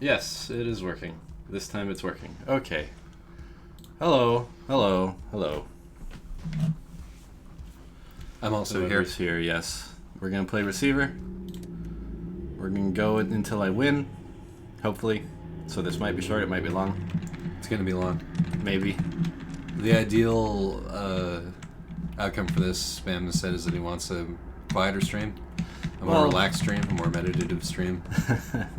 Yes, it is working. This time it's working. Okay. Hello. Hello. Hello. I'm also here, yes. We're going to play receiver. We're going to go until I win, hopefully. So this might be short, it might be long. It's going to be long. Maybe. The ideal outcome for this, Spam has said, is that he wants a quieter stream, a more relaxed stream, a more meditative stream.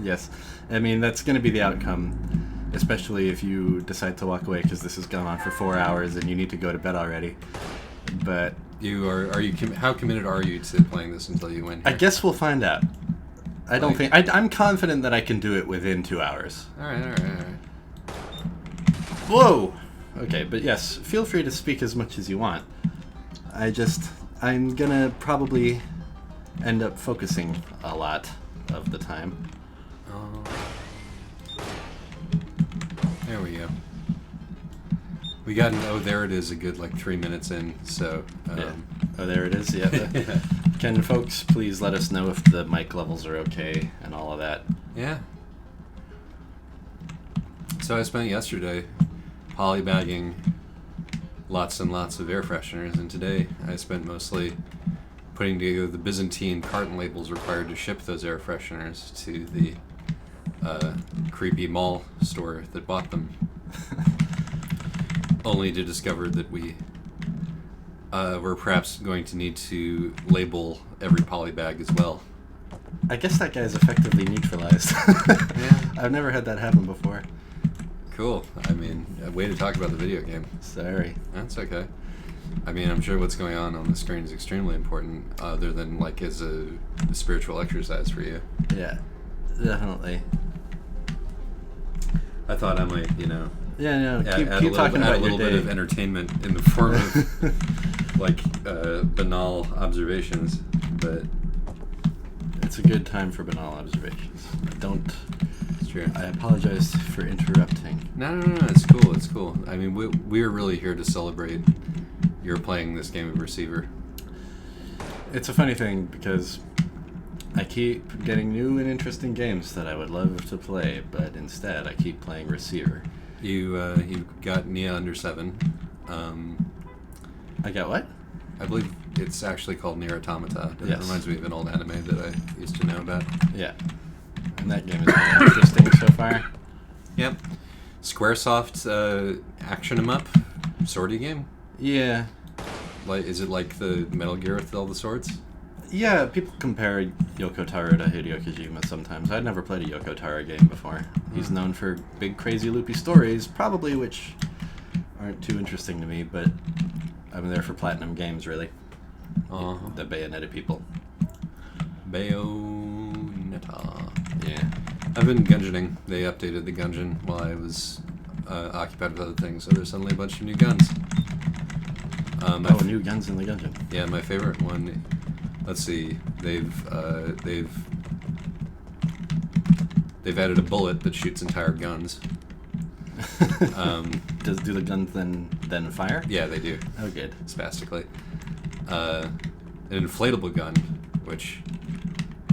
Yes. I mean, that's going to be the outcome, especially if you decide to walk away, because this has gone on for 4 hours and you need to go to bed already. But... How committed are you to playing this until you win here? I guess we'll find out. I'm confident that I can do it within 2 hours. Alright. Whoa! Okay, but yes, feel free to speak as much as you want. I'm gonna probably end up focusing a lot of the time. There we go. We got an there it is a good 3 minutes in, so... Yeah. Oh, there it is, yeah. Can folks please let us know if the mic levels are okay and all of that? Yeah. So I spent yesterday polybagging lots and lots of air fresheners, and today I spent mostly putting together the Byzantine carton labels required to ship those air fresheners to the creepy mall store that bought them. Only to discover that we were perhaps going to need to label every polybag as well. I guess that guy's effectively neutralized. Yeah. I've never had that happen before. Cool. I mean, a way to talk about the video game. Sorry. That's okay. I mean, I'm sure what's going on the screen is extremely important, other than as a spiritual exercise for you. Yeah, definitely. I thought I might, Yeah, no, keep add talking about a little your bit day. of entertainment in the form of banal observations, but It's a good time for banal observations. it's true. I apologize for interrupting. No, it's cool. It's cool. I mean, we're really here to celebrate your playing this game of receiver. It's a funny thing because I keep getting new and interesting games that I would love to play, but instead I keep playing receiver. You got Nia Under 7. I got what? I believe it's actually called Nier Automata. It Yes. reminds me of an old anime that I used to know about. Yeah. And that game is very interesting so far. Yep. Squaresoft action 'em up swordy game. Yeah. Is it like the Metal Gear with all the swords? Yeah, people compare Yoko Taro to Hideo Kojima sometimes. I'd never played a Yoko Taro game before. He's known for big, crazy, loopy stories, probably which aren't too interesting to me, but I'm there for Platinum Games, really. The Bayonetta people. Bayonetta. Yeah. I've been Gungeoning. They updated the Gungeon while I was occupied with other things, so there's suddenly a bunch of new guns. New guns in the Gungeon. Yeah, my favorite one. Let's see. They've added a bullet that shoots entire guns. Do the guns then fire? Yeah, they do. Oh, good. Spastically. An inflatable gun, which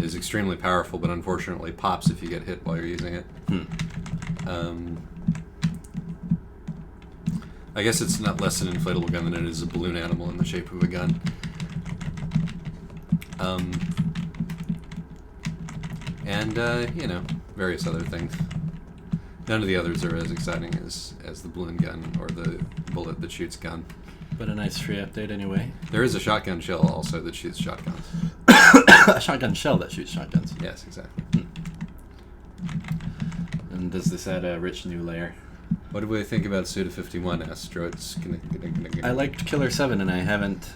is extremely powerful, but unfortunately pops if you get hit while you're using it. I guess it's not less an inflatable gun than it is a balloon animal in the shape of a gun. Various other things. None of the others are as exciting as the balloon gun or the bullet that shoots gun. But a nice free update anyway. There is a shotgun shell also that shoots shotguns. A shotgun shell that shoots shotguns. Yes, exactly. And does this add a rich new layer? What do we think about Suda51? I liked Killer 7 and I haven't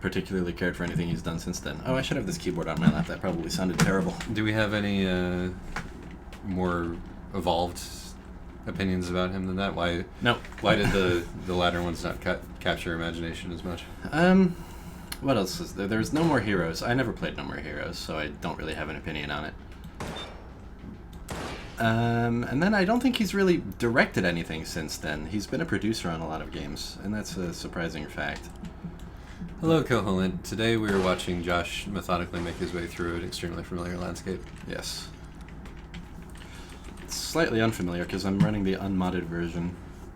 particularly cared for anything he's done since then. Oh, I should have this keyboard on my lap. That probably sounded terrible. Do we have any more evolved opinions about him than that? Why? No. Why did the latter ones not capture your imagination as much? What else is there? There's No More Heroes. I never played No More Heroes, so I don't really have an opinion on it. And then I don't think he's really directed anything since then. He's been a producer on a lot of games, and that's a surprising fact. Hello, Koholint. Today we are watching Josh methodically make his way through an extremely familiar landscape. Yes. slightly unfamiliar because I'm running the unmodded version.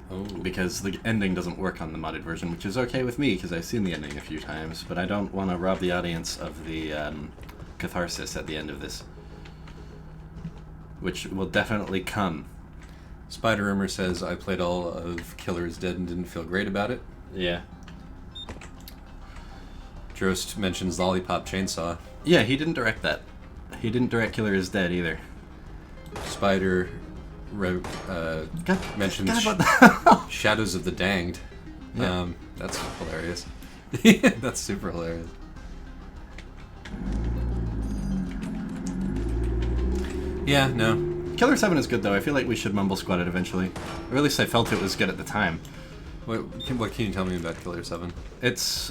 Oh. Because the ending doesn't work on the modded version, which is okay with me because I've seen the ending a few times, but I don't want to rob the audience of the catharsis at the end of this, which will definitely come. Spider Rumor says, I played all of Killer is Dead and didn't feel great about it. Yeah. Drost mentions Lollipop Chainsaw. Yeah, he didn't direct that. He didn't direct Killer is Dead either. Spider mentions Shadows of the Danged. Yeah. That's hilarious. That's super hilarious. Yeah, no. Killer 7 is good, though. I feel like we should Mumble Squad it eventually. Or at least I felt it was good at the time. What can you tell me about Killer 7? It's,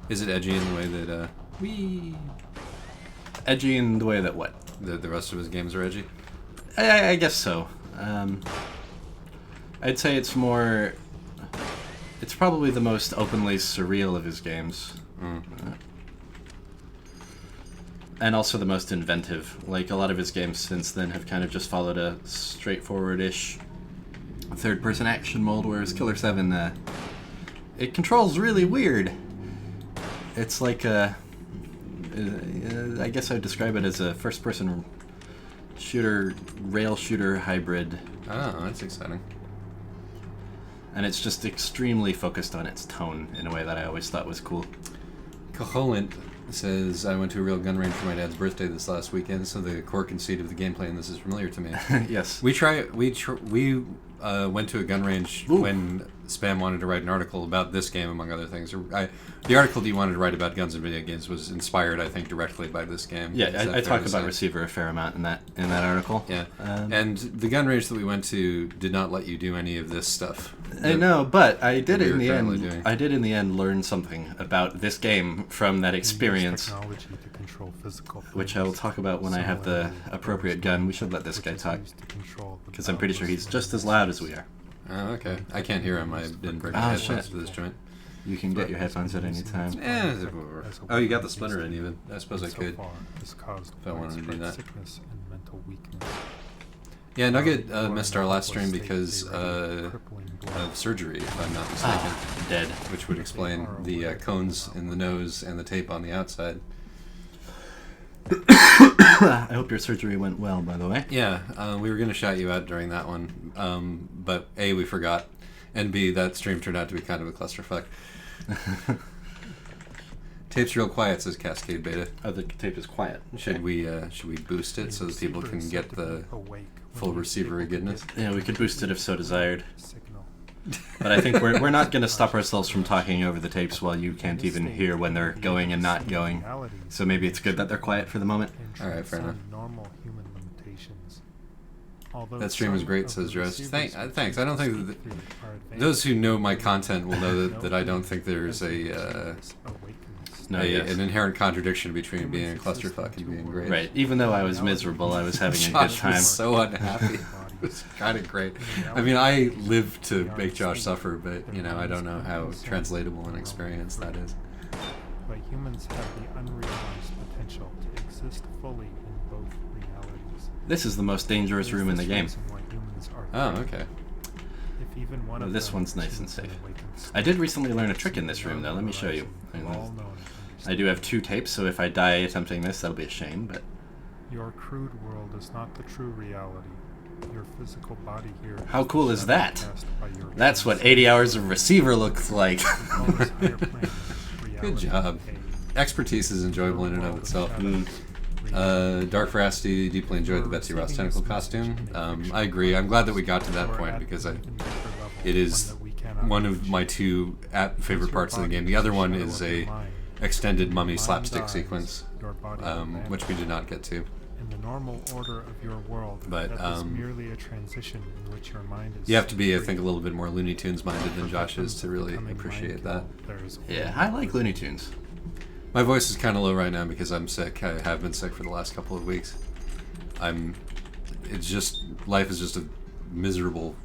Is it edgy in the way that, edgy in the way that what? the rest of his games are edgy? I guess so. I'd say it's more... It's probably the most openly surreal of his games. And also the most inventive. Like, a lot of his games since then have kind of just followed a straightforward-ish third-person action mold, whereas Killer 7, it controls really weird. It's like a... I guess I'd describe it as a first-person shooter, rail shooter hybrid. Oh, that's exciting. And it's just extremely focused on its tone in a way that I always thought was cool. Caholent says, I went to a real gun range for my dad's birthday this last weekend, so the core conceit of the gameplay in this is familiar to me. Yes. We went to a gun range when Spam wanted to write an article about this game, among other things. The article that you wanted to write about guns and video games was inspired, I think, directly by this game. Yeah, I talk about Receiver a fair amount in that article. Yeah, and the gun range that we went to did not let you do any of this stuff. I know, but I did we in the end. doing. I did in the end learn something about this game from that experience, Technology to control physical which I will talk about when I have the appropriate gun. We should let this guy talk, because I'm pretty sure he's just as loud as we are. Oh, okay. I can't hear him. I didn't bring my Oh, headphones shit. to this joint. You can get your headphones at any time. Oh, you got the splitter in even. I suppose I could. If I wanted to do that. Sickness and mental weakness. Yeah, Nugget missed our last stream because of surgery, if I'm not mistaken. Dead. Which would explain the cones in the nose and the tape on the outside. I hope your surgery went well, by the way. Yeah, we were going to shout you out during that one, but A, we forgot, and B, that stream turned out to be kind of a clusterfuck. Tape's real quiet, says Cascade Beta. Oh, the tape is quiet. Should we boost it so that people can get the full receiver goodness? Yeah, we could boost it if so desired. But I think we're not going to stop ourselves from talking over the tapes while you can't even hear when they're going and not going. So maybe it's good that they're quiet for the moment. Alright, fair enough. Normal human limitations. That stream was great, says Drost. Thanks. I don't think that those who know my content will know that I don't think there's an inherent contradiction between being a clusterfuck and being great. Right. Even though I was miserable, I was having a good Josh time. was so unhappy. It was kind of great. I mean, I live to make Josh suffer, but I don't know how translatable an experience that is. But humans have the unrealized potential to exist fully in both realities. This is the most dangerous room in the game. Oh, okay. If even one of This them one's nice and chooses safe. to awaken I did recently learn a trick in this room, though. Let me show you. I do have 2 tapes, so if I die attempting this, that'll be a shame, but... Your crude world is not the true reality. Your physical body here... How cool is that? That's what 80 hours of Receiver looks like. Good job. Expertise is enjoyable in and of itself. Dark Veracity deeply enjoyed the Betsy Ross tentacle costume. I agree. I'm glad that we got to that point because it is one of my 2 favorite parts of the game. The other one is a extended mummy slapstick sequence, which we did not get to. In the normal order of your world, but that is merely a transition in which your mind is... You have to be, I think, a little bit more Looney Tunes minded than Josh is to really appreciate that. Yeah, I like Looney Tunes. My voice is kind of low right now because I'm sick. I have been sick for the last couple of weeks. Life is just a miserable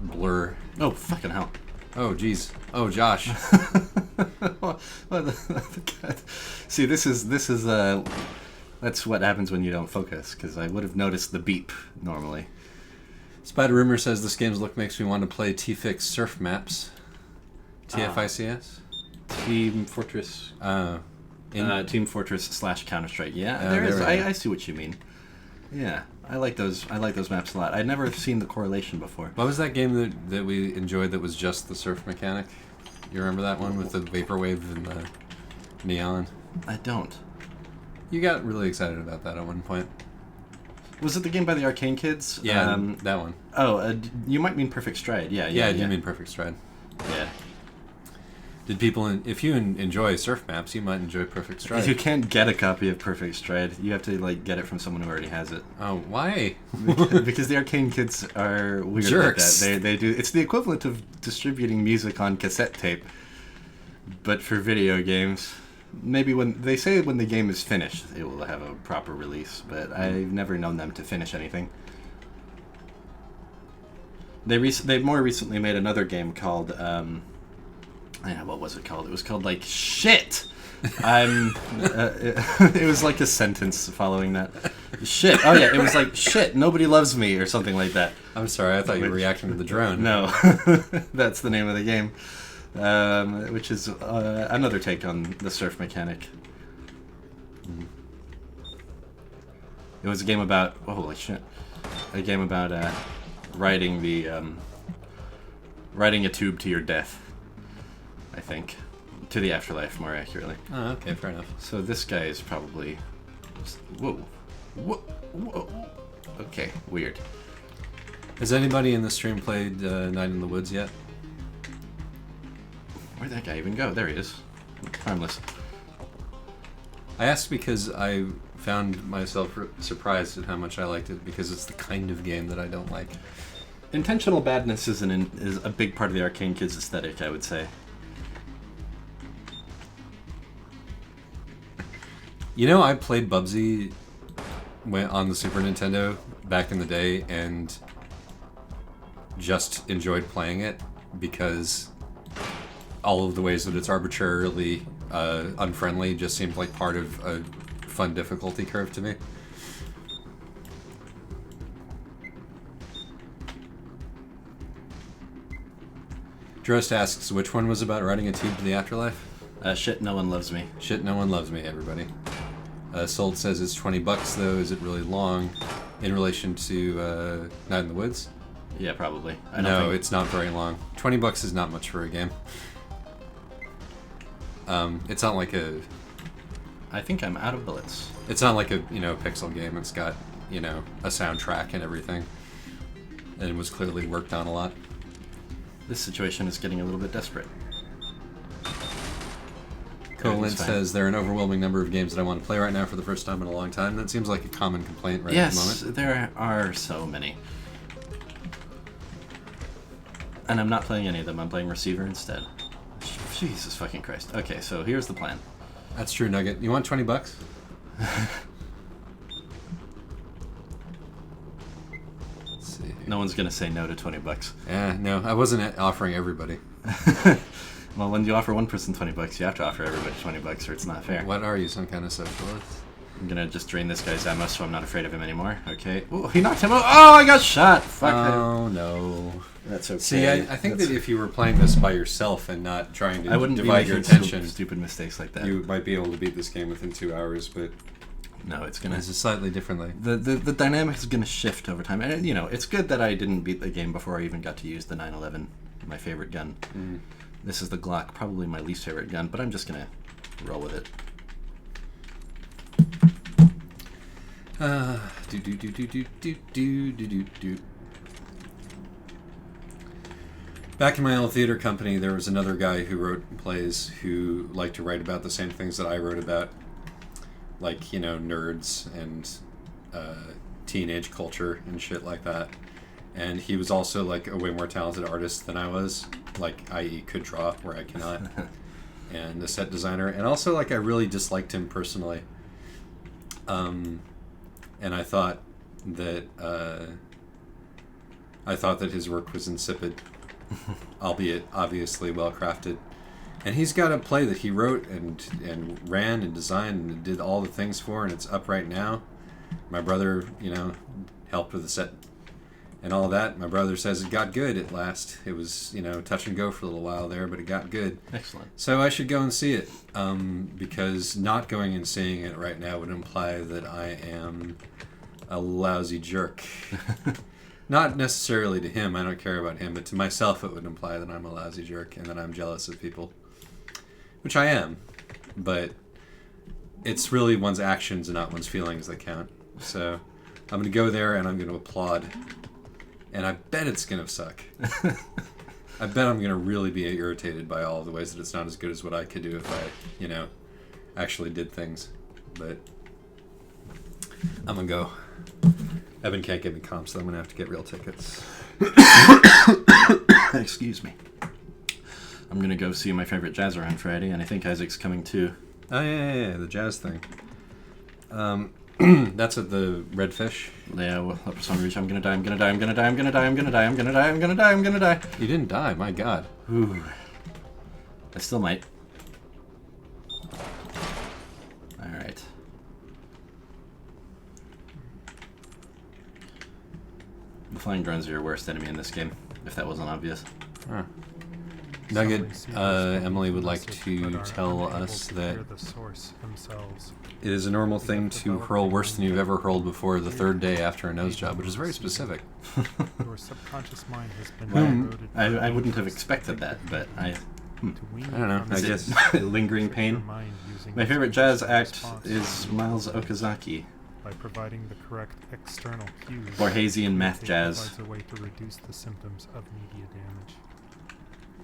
blur. Oh, fucking hell. Oh, jeez. Oh, Josh. See, this is That's what happens when you don't focus, because I would have noticed the beep normally. Spider Rumor says this game's look makes me want to play T-Fix Surf Maps. TFICS? Team Fortress. Team Fortress / Counter-Strike. Yeah, there is. I see what you mean. Yeah, I like those maps a lot. I'd never seen the correlation before. What was that game that we enjoyed that was just the surf mechanic? You remember that one with the vaporwave and the neon? I don't. You got really excited about that at one point. Was it the game by the Arcane Kids? Yeah, that one. Oh, you might mean Perfect Stride. Yeah, you mean Perfect Stride. Yeah. Did people, if you enjoy surf maps, you might enjoy Perfect Stride. You can't get a copy of Perfect Stride. You have to get it from someone who already has it. Oh, why? Because the Arcane Kids are weird jerks. like that. They do. It's the equivalent of distributing music on cassette tape, but for video games. Maybe when they say when the game is finished, it will have a proper release. But I've never known them to finish anything. They more recently made another game called. What was it called? It was called shit. It was like a sentence following that. Shit. Oh yeah, it was shit. Nobody loves me or something like that. I'm sorry, I thought you were reacting to the drone. No, that's the name of the game, which is another take on the surf mechanic. It was a game about holy shit, a game about riding a tube to your death. I think. To the afterlife, more accurately. Oh, okay, fair enough. So this guy is probably... Whoa. Okay, weird. Has anybody in the stream played Night in the Woods yet? Where'd that guy even go? There he is. Harmless. I asked because I found myself surprised at how much I liked it, because it's the kind of game that I don't like. Intentional badness is a big part of the Arcane Kids aesthetic, I would say. You know, I played Bubsy on the Super Nintendo back in the day and just enjoyed playing it because all of the ways that it's arbitrarily unfriendly just seemed like part of a fun difficulty curve to me. Drost asks, which one was about riding a tube to the afterlife? Shit, no one loves me. Shit, no one loves me, everybody. Sold says it's $20 though. Is it really long in relation to Night in the Woods? Yeah, probably. No, it's not very long. $20 is not much for a game. It's not like a... I think I'm out of bullets. It's not like a, pixel game. It's got, a soundtrack and everything. And it was clearly worked on a lot. This situation is getting a little bit desperate. Colin says there are an overwhelming number of games that I want to play right now for the first time in a long time. That seems like a common complaint at the moment. Yes, there are so many. And I'm not playing any of them. I'm playing Receiver instead. Jesus fucking Christ. Okay, so here's the plan. That's true, Nugget. You want $20? Let's see. No one's gonna say no to $20. Yeah, no, I wasn't offering everybody. Well, when you offer one person $20, you have to offer everybody $20, or it's not fair. What are you, some kind of socialist? I'm gonna just drain this guy's ammo so I'm not afraid of him anymore. Okay. Ooh, he knocked him out. Oh, I got shot. Fuck. Oh, no. That's okay. See, I think that if you were playing this by yourself and not trying to I wouldn't divide your attention, stupid mistakes like that. You might be able to beat this game within 2 hours, but no, it's gonna. It's slightly differently. The dynamic is gonna shift over time, and it's good that I didn't beat the game before I even got to use the 911, my favorite gun. Mm. This is the Glock, probably my least favorite gun, but I'm just gonna roll with it. Back in my old theater company, there was another guy who wrote plays who liked to write about the same things that I wrote about, like, nerds and teenage culture and shit like that. And he was also, like, a way more talented artist than I was, like, i.e. could draw where I cannot, and a set designer. And also, like, I really disliked him personally. And I thought that his work was insipid, albeit obviously well crafted. And he's got a play that he wrote and ran and designed and did all the things for, and it's up right now. My brother, helped with the set and all that. My brother says it got good at last. It was, touch and go for a little while there, but it got good. Excellent. So I should go and see it, because not going and seeing it right now would imply that I am a lousy jerk. Not necessarily to him, I don't care about him, but to myself it would imply that I'm a lousy jerk and that I'm jealous of people. Which I am, but it's really one's actions and not one's feelings that count. So I'm going to go there and I'm going to applaud. And I bet it's going to suck. I bet I'm going to really be irritated by all the ways that it's not as good as what I could do if I, actually did things. But I'm going to go. Evan can't give me comps, so I'm going to have to get real tickets. Excuse me. I'm going to go see my favorite jazzer on Friday, and I think Isaac's coming too. Oh, yeah, the jazz thing. That's at the Redfish. Yeah, well, for some reason I'm going to die, I'm going to die, I'm going to die, I'm going to die, I'm going to die, I'm going to die, I'm going to die, I'm going to die. You didn't die, my God. Ooh. I still might. Alright. The flying drones are your worst enemy in this game, if that wasn't obvious. Huh. Nugget, Emily would like to tell us that it is a normal thing to hurl worse than you've ever hurled before the third day after a nose job, which is very specific. Your subconscious mind has been I wouldn't have expected that, but I don't know, I guess. Lingering pain. My favorite jazz act is Miles Okazaki. By providing the correct external cues, Borgesian math jazz. provides a way to reduce the symptoms of media damage.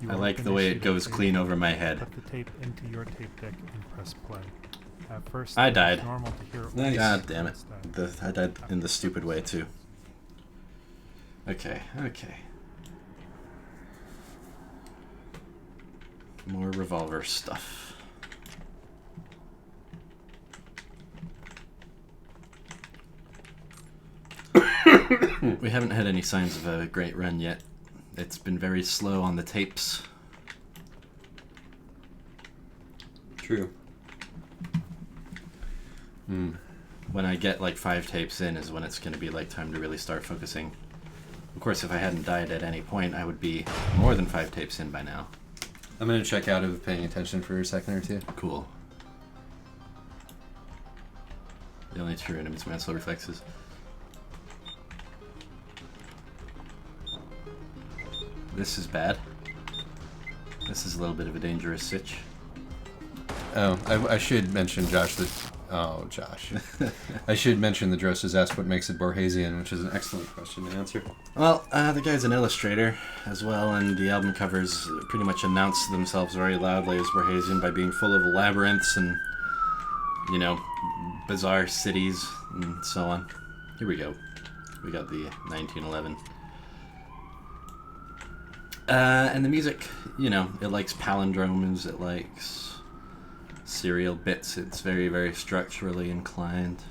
I like the way it goes clean over my head. Put the tape into your tape deck and press play. At first, I died. it's normal to hear Nice. God damn it. I died in the stupid way too. Okay. More revolver stuff. We haven't had any signs of a great run yet. It's been very slow on the tapes. True. When I get like 5 tapes in is when it's going to be like time to really start focusing. Of course, if I hadn't died at any point, I would be more than 5 tapes in by now. I'm going to check out of paying attention for a second or two. Cool. The only true enemies mental reflexes. This is bad. This is a little bit of a dangerous sitch. Oh, I should mention, Josh, that... Oh, Josh. I should mention that Dross has asked what makes it Borgesian, which is an excellent question to answer. Well, the guy's an illustrator as well, and the album covers pretty much announce themselves very loudly as Borgesian by being full of labyrinths and, bizarre cities and so on. Here we go. We got the 1911. And the music, it likes palindromes, it likes serial bits, it's very, very structurally inclined.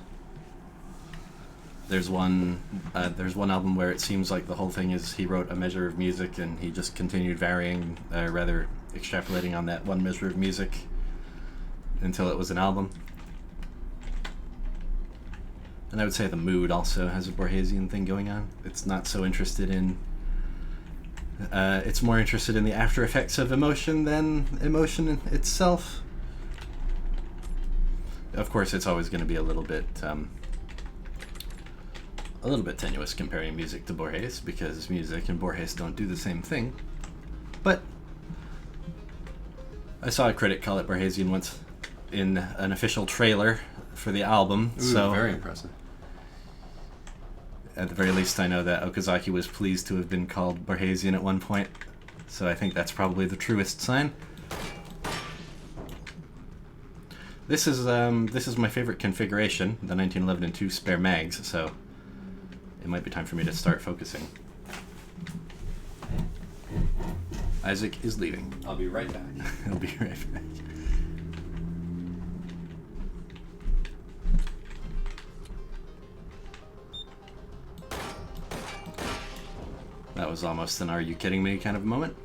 There's one album where it seems like the whole thing is he wrote a measure of music and he just continued varying, extrapolating on that one measure of music until it was an album. And I would say the mood also has a Borgesian thing going on. It's not so interested in it's more interested in the after effects of emotion than emotion itself. Of course, it's always going to be a little bit tenuous comparing music to Borges, because music and Borges don't do the same thing. But I saw a critic call it Borgesian once in an official trailer for the album. Ooh, so very impressive. At the very least, I know that Okazaki was pleased to have been called Borgesian at one point, so I think that's probably the truest sign. This is my favorite configuration, the 1911 and 2 spare mags, so it might be time for me to start focusing. Isaac is leaving. I'll be right back. He'll be right back. That was almost an "are you kidding me" kind of moment.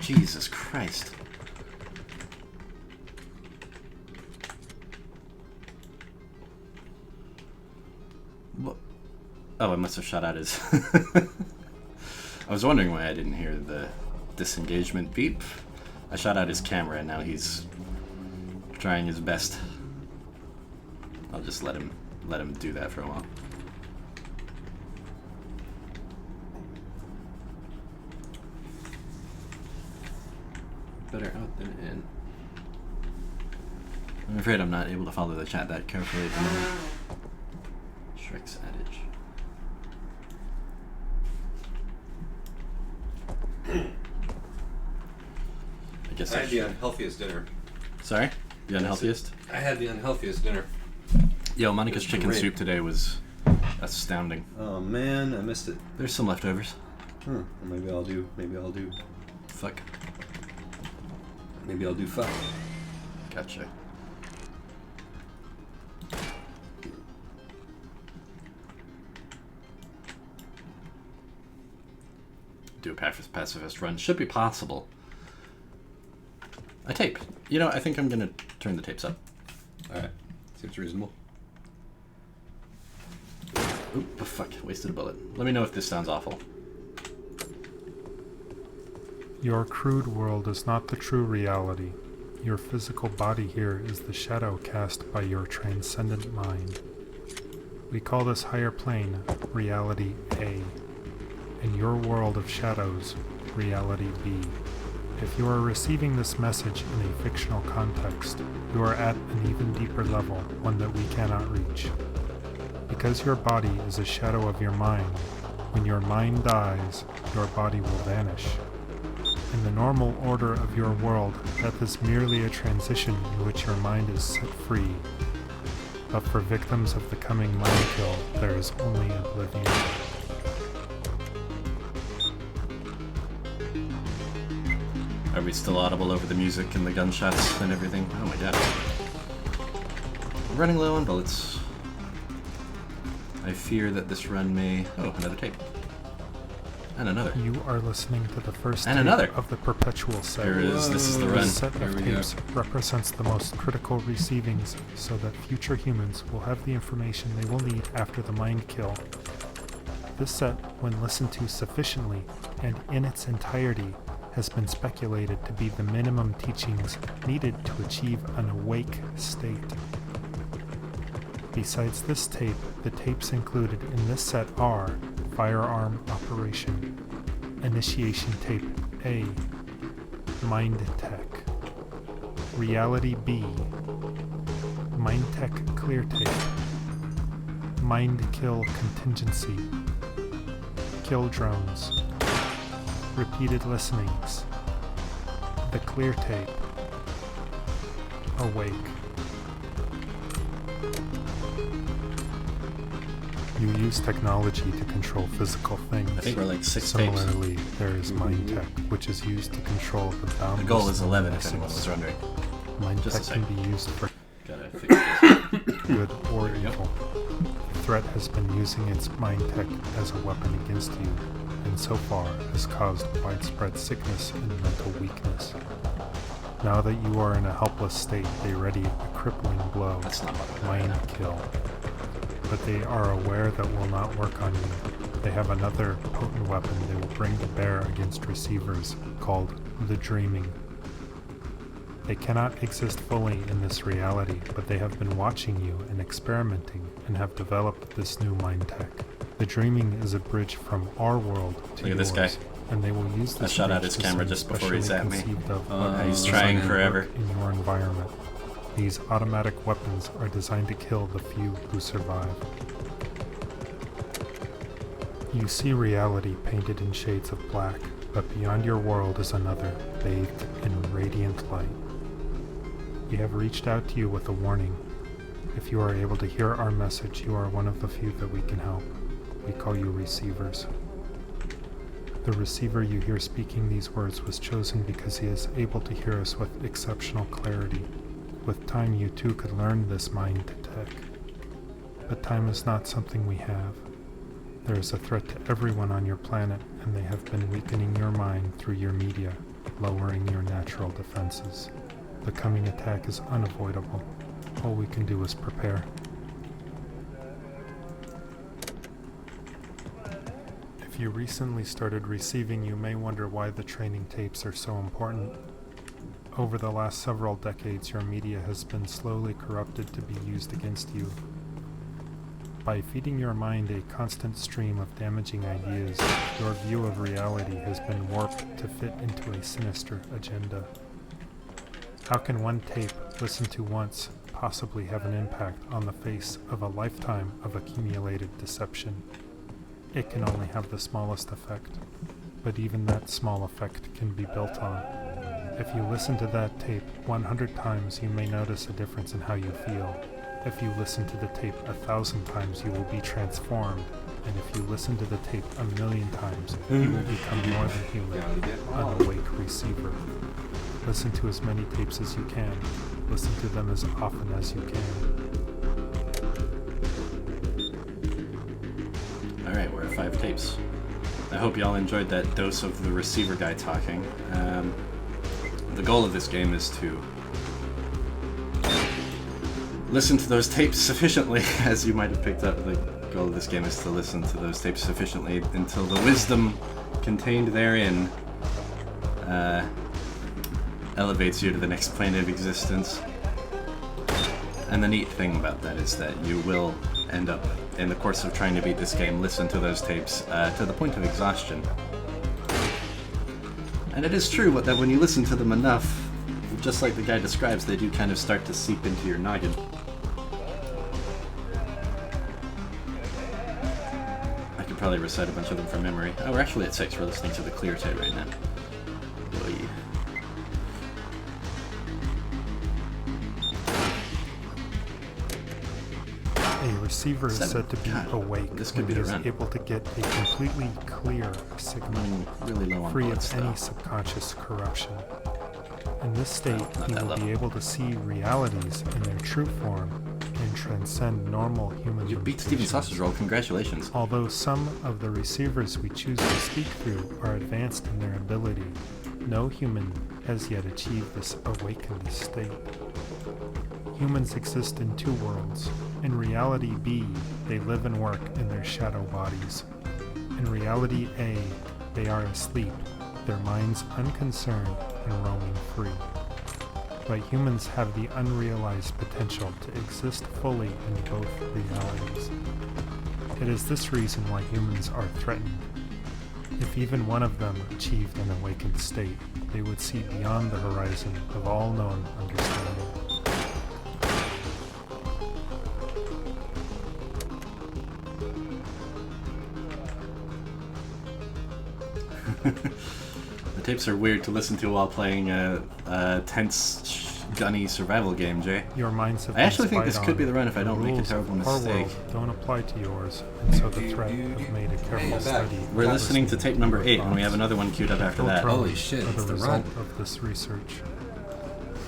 Jesus Christ. What? Oh, I must have shot out his... I was wondering why I didn't hear the disengagement beep. I shot out his camera and now he's trying his best. I'll just let him do that for a while. Better out than in. I'm afraid I'm not able to follow the chat that carefully at the moment. Shrek's adage. I guess I had the unhealthiest dinner. Sorry? The unhealthiest? I had the unhealthiest dinner. Yo, Monica's It's chicken great. soup today was astounding. Oh man, I missed it. There's some leftovers. Well, maybe I'll do Fuck. fuck. Gotcha. Do a pacifist run. Should be possible. A tape. You know, I think I'm gonna turn the tapes up. Alright. Seems reasonable. Oop, oh, fuck. Wasted a bullet. Let me know if this sounds awful. Your crude world is not the true reality. Your physical body here is the shadow cast by your transcendent mind. We call this higher plane Reality A, and your world of shadows, Reality B. If you are receiving this message in a fictional context, you are at an even deeper level, one that we cannot reach. Because your body is a shadow of your mind, when your mind dies, your body will vanish. In the normal order of your world, death is merely a transition in which your mind is set free. But for victims of the coming mind kill, there is only oblivion. Are we still audible over the music and the gunshots and everything? Oh my god. We're running low on bullets. I fear that this run may... Oh, another tape. And another. You are listening to the first And tape another. of the Perpetual set. Here is... This is the run. This set Here of we go. tapes represents the most critical receivings so that future humans will have the information they will need after the mind kill. This set, when listened to sufficiently and in its entirety, has been speculated to be the minimum teachings needed to achieve an awake state. Besides this tape, the tapes included in this set are Firearm Operation, Initiation Tape A, Mind Tech, Reality B, Mind Tech Clear Tape, Mind Kill Contingency, Kill Drones, Repeated Listenings, The Clear Tape, Awake. You use technology to control physical things. I think we're like 6 tapes. Similarly, there is Mind Tech, which is used to control the boundless... The goal is 11 if luminescence. anyone was wondering. Mind Just a Tech can sec. be used for Gotta fix this. good or There you go. evil. The threat has been using its Mind Tech as a weapon against you, and so far has caused widespread sickness and mental weakness. Now that you are in a helpless state, they ready a crippling blow, That's not bothering me mind right now. kill. But they are aware that will not work on you. They have another potent weapon they will bring to bear against receivers, called the Dreaming. They cannot exist fully in this reality, but they have been watching you and experimenting and have developed this new mind tech. The Dreaming is a bridge from our world to Look at yours, this guy. and they will use I this shot out bridge his to camera send just before he specially zapped me. conceived of He's weapons trying to forever. work in your environment. These automatic weapons are designed to kill the few who survive. You see reality painted in shades of black, but beyond your world is another, bathed in radiant light. We have reached out to you with a warning. If you are able to hear our message, you are one of the few that we can help. We call you receivers. The receiver you hear speaking these words was chosen because he is able to hear us with exceptional clarity. With time, you too could learn this mind tech. But time is not something we have. There is a threat to everyone on your planet, and they have been weakening your mind through your media. lowering your natural defenses. The coming attack is unavoidable. All we can do is prepare. If you recently started receiving, you may wonder why the training tapes are so important. Over the last several decades, your media has been slowly corrupted to be used against you. By feeding your mind a constant stream of damaging ideas, your view of reality has been warped to fit into a sinister agenda. How can one tape, listened to once, possibly have an impact on the face of a lifetime of accumulated deception? It can only have the smallest effect, but even that small effect can be built on. If you listen to that tape 100 times, you may notice a difference in how you feel. If you listen to the tape 1,000 times, you will be transformed. And if you listen to the tape 1,000,000 times, you will become more than human, an awake receiver. Listen to as many tapes as you can. Listen to them as often as you can. Alright, we're at 5 tapes. I hope y'all enjoyed that dose of the receiver guy talking. The goal of this game is to listen to those tapes sufficiently, as you might have picked up. The goal of this game is to listen to those tapes sufficiently until the wisdom contained therein elevates you to the next plane of existence. And the neat thing about that is that you will end up, in the course of trying to beat this game, listen to those tapes to the point of exhaustion. And it is true that when you listen to them enough, just like the guy describes, they do kind of start to seep into your noggin. I could probably recite a bunch of them from memory. Oh, we're actually at 6. We're listening to the clear tape right now. Boy. A receiver is 7. said to be God, awake this could when be he the is run. able to get a completely clear signal, Really low on free bullets, of any though. subconscious corruption. In this state, Not he that will level. be able to see realities in their true form and transcend normal human You beat Steven limitations. Sausage Roll, congratulations. Although some of the receivers we choose to speak through are advanced in their ability, no human has yet achieved this awakened state. Humans exist in 2 worlds. In reality B, they live and work in their shadow bodies. In reality A, they are asleep, their minds unconcerned and roaming free. But humans have the unrealized potential to exist fully in both realities. It is this reason why humans are threatened. If even one of them achieved an awakened state, they would see beyond the horizon of all known understanding. The tapes are weird to listen to while playing a tense, gunny survival game, Jay. Your minds have I actually been think this spied could on. be the run if I don't The make a rules terrible of our mistake. world don't apply to yours, and so the threat have made a careful back. study. We're of listening to listening tape number 8, and we thoughts. have another one queued up after Kill that. drones Holy shit, are it's the the result run. of this research.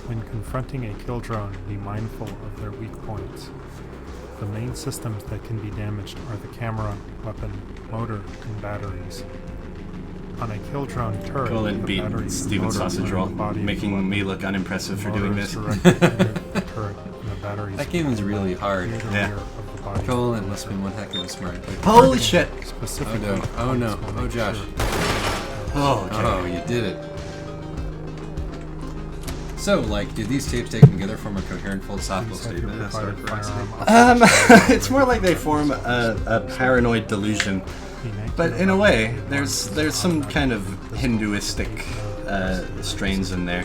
When confronting a kill drone, be mindful of their weak points. The main systems that can be damaged are the camera, weapon, motor, and batteries. On a kill drone turret, Colin the beat batteries and Steven motor Sausage are Roll, in the body of the making weapon. me look unimpressive for The doing motor this. is directed near the turret, and the batteries That game is really hard. near the Yeah. rear of the body. Colin must be one heck of a smart player. Holy shit! Specifically, Oh, no. Oh, no. points will Oh, make Josh. sure- Oh, okay. Oh, you did it. So, like, do these tapes taken together form a coherent philosophical Please have your statement? provided firearm It's more like they form a paranoid delusion. But in a way, there's some kind of Hinduistic strains in there.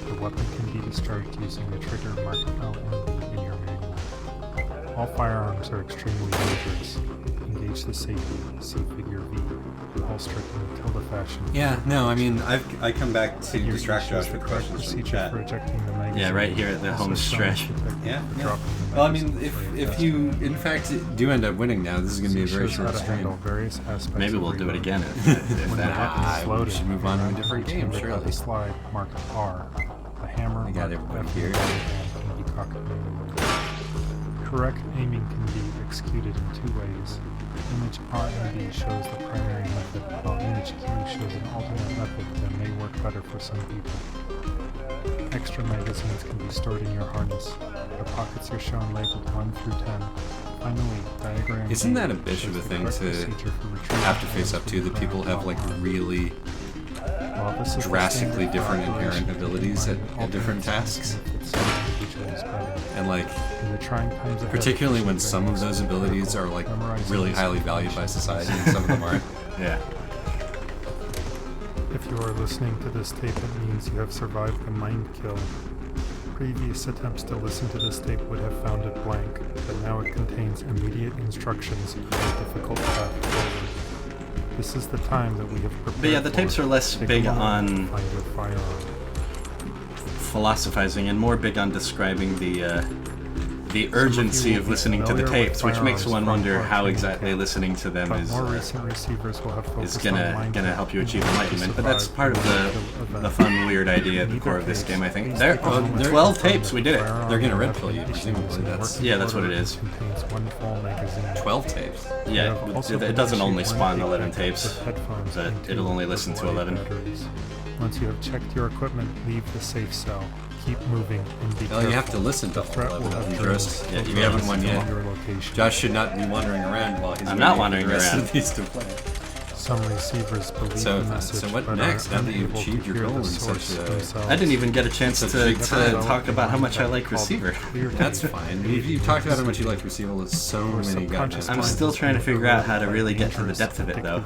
The weapon can be discharged using the trigger marked LMB in your manual. All firearms are extremely dangerous. Engage the safety, see figure V, holster in tilde fashion. Yeah, no, I mean, I come back to Figure distract E Josh shows with the correct questions from the procedure chat. for ejecting the magazine. Yeah, right here at the Also home shown stretch. detected Yeah, for yeah. dropping the well, I mean, magazine for a if fast you, movement. in fact, do end up winning now, this is going to be a very Shows how short to handle stream. various aspects Maybe of we'll do it reload. again if When the that weapon happens. is we loaded, should move the on to a round different is game, chambered by surely. the slide marked R. The hammer I got marked everybody F here. can be cocked manually. Correct aiming can be executed in two ways. Image R and B shows the primary method, while image Q shows an alternate method that may work better for some people. Extra magazines can be stored in your harness. The pockets are shown labeled 1 through 10. Finally, diagram Isn't that a A bitch shows of a the thing correct to procedure for retrieving have to face items up from to, the that people ground have like online. really While this is the drastically standard different for inherent operation, abilities at alternate different science tasks? benefits some individuals better. And like, In the trying times ahead, particularly when pursue some of various those abilities are like really highly valued by society and some of them aren't. Yeah. If you are listening to this tape, it means you have survived the mind kill. Previous attempts to listen to this tape would have found it blank, but now it contains immediate instructions for a difficult path forward. This is the time that we have prepared. But yeah, the tapes are less Take a big moment on to find your firearm. philosophizing and more big on describing the urgency of listening to the tapes, which makes one wonder how exactly listening to them But is more recent receivers will have is focused on mind gonna help you achieve enlightenment. But that's survive part of the fun, weird idea at the core of this game, I think. There, 12 tapes, we did it. They're gonna red pill you, presumably. Yeah, that's what it is. Contains one full magazine. 12 tapes. Yeah, You have also it been doesn't only issued spawn one 11 tape tapes, with headphones but and it'll two only listen to AA 11. batteries. Once you have checked your equipment, leave the safe cell. Keep moving and be Well, you have to careful. listen to The threat all will have 11 drones first. Yeah, filtered you haven't won to yet. your location. Josh should not be wandering around while he's I'm not waiting for wandering the rest around. of these to play. Some receivers believe So- the message, so what but next, are now that you've unable to achieved your hear goal the in source such a- themselves. I didn't even get a chance Such to a big time. talk about how much I like Receiver. That's fine. You talked about how much you like Receival so many goddamn I'm times. still trying to figure out how to really get to the depth of it, though.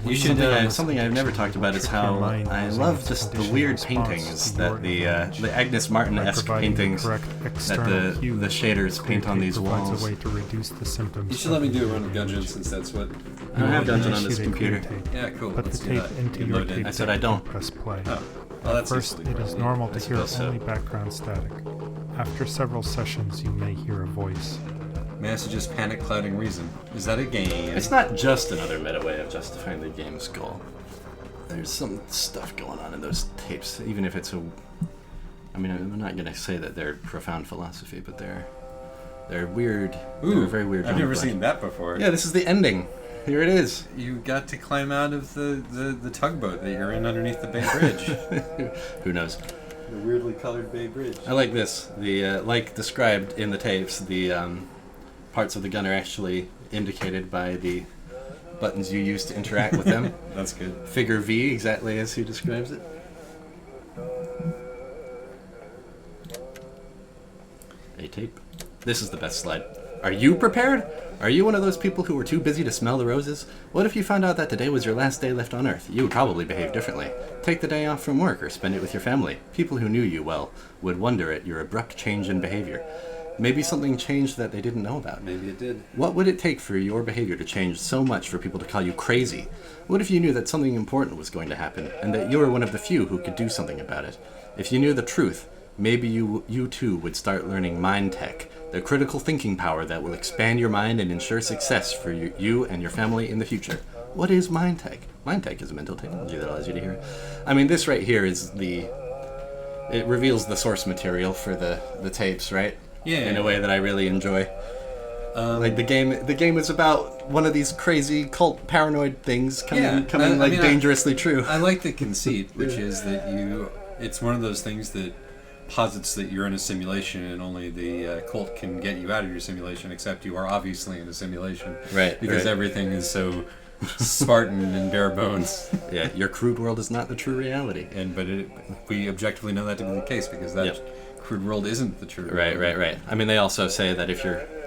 You should, Something I've never talked about is how I love just the weird paintings that the Agnes Martin-esque paintings that the shaders paint on these walls. A way to reduce the symptoms. You should let me do a run of Gungeon since that's what... I don't have Gungeon on this computer. Yeah, cool. Put Let's the do tape that. into You your load in. tape I said I don't. and press play. Oh. Well, that's First, easily it is probably. normal to I hear suppose so. only background static. After several sessions, you may hear a voice. May I suggest Panic Clouding Reason? Is that a game? It's not just another meta way of justifying the game's goal. There's some stuff going on in those tapes, even if it's a... I mean, I'm not going to say that they're profound philosophy, but they're weird. Ooh, they're very weird. I've never genre. seen that before. Yeah, this is the ending. Here it is. You got to climb out of the tugboat that you're in underneath the Bay Bridge. Who knows? The weirdly colored Bay Bridge. I like this. The like described in the tapes, the parts of the gun are actually indicated by the buttons you use to interact with them. That's good. Figure V, exactly as he describes it. A tape. This is the best slide. Are you prepared? Are you one of those people who were too busy to smell the roses? What if you found out that today was your last day left on Earth? You would probably behave differently. Take the day off from work or spend it with your family. People who knew you well would wonder at your abrupt change in behavior. Maybe something changed that they didn't know about. Maybe it did. What would it take for your behavior to change so much for people to call you crazy? What if you knew that something important was going to happen, and that you were one of the few who could do something about it? If you knew the truth, maybe you too would start learning mind tech, the critical thinking power that will expand your mind and ensure success for you and your family in the future. What is mind tech? Mind tech is a mental technology that allows you to hear. I mean, this right here is it reveals the source material for the tapes, right? Yeah. In a way that I really enjoy. Like the game is about one of these crazy cult paranoid things coming dangerously true. I like the conceit, which is that it's one of those things that posits that you're in a simulation and only the cult can get you out of your simulation, except you are obviously in a simulation. Right. Because everything is so Spartan and bare bones. Yeah, your crude world is not the true reality. But we objectively know that to be the case because that crude world isn't the true Right, world. right. I mean, they also say that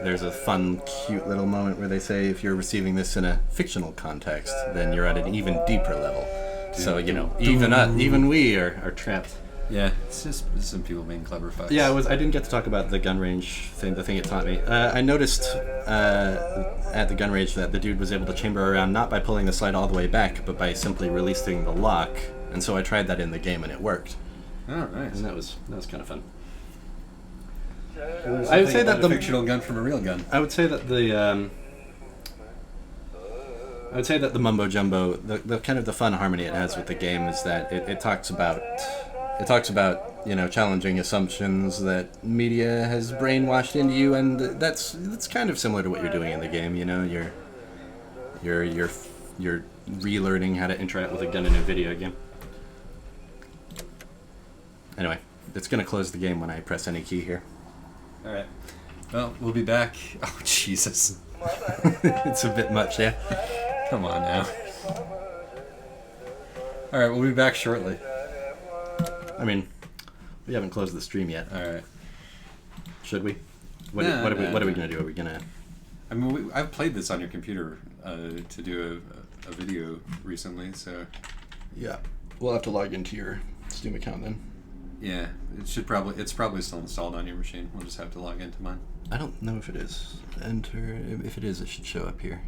there's a fun, cute little moment where they say if you're receiving this in a fictional context, then you're at an even deeper level. So, even we are trapped. Yeah, it's just some people being clever fucks. Yeah, I didn't get to talk about the gun range thing, the thing it taught me. I noticed at the gun range that the dude was able to chamber around not by pulling the slide all the way back, but by simply releasing the lock. And so I tried that in the game and it worked. Oh, nice. And that was kind of fun. I would say that the fictional gun from a real gun. I would say that the mumbo jumbo, the kind of the fun harmony it has with the game is that it talks about it talks about, you know, challenging assumptions that media has brainwashed into you, and that's kind of similar to what you're doing in the game. You know, you're relearning how to interact with a gun in a video game. Anyway, it's gonna close the game when I press any key here. All right. Well, we'll be back. Oh, Jesus. It's a bit much, yeah. Come on now. All right, we'll be back shortly. I mean, we haven't closed the stream yet. All right. Should we? What are we gonna do? Are we gonna? I mean, I've played this on your computer to do a video recently, so. Yeah, we'll have to log into your Steam account then. Yeah, it's probably still installed on your machine. We'll just have to log into mine. I don't know if it is. Enter. If it is, it should show up here.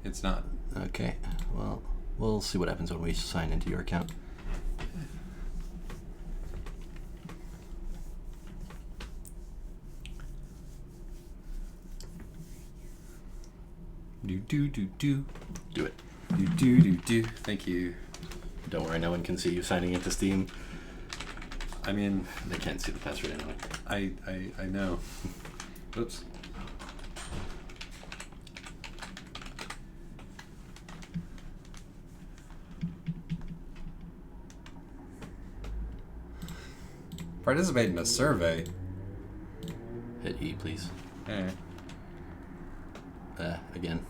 It's not. Okay. Well, we'll see what happens when we sign into your account. Do do do do. Do it. Do do do do. Thank you. Don't worry, no one can see you signing into Steam. I mean, they can't see the password anyway. I know. Oops. Participate in a survey. Hit E, please. Alright. Again.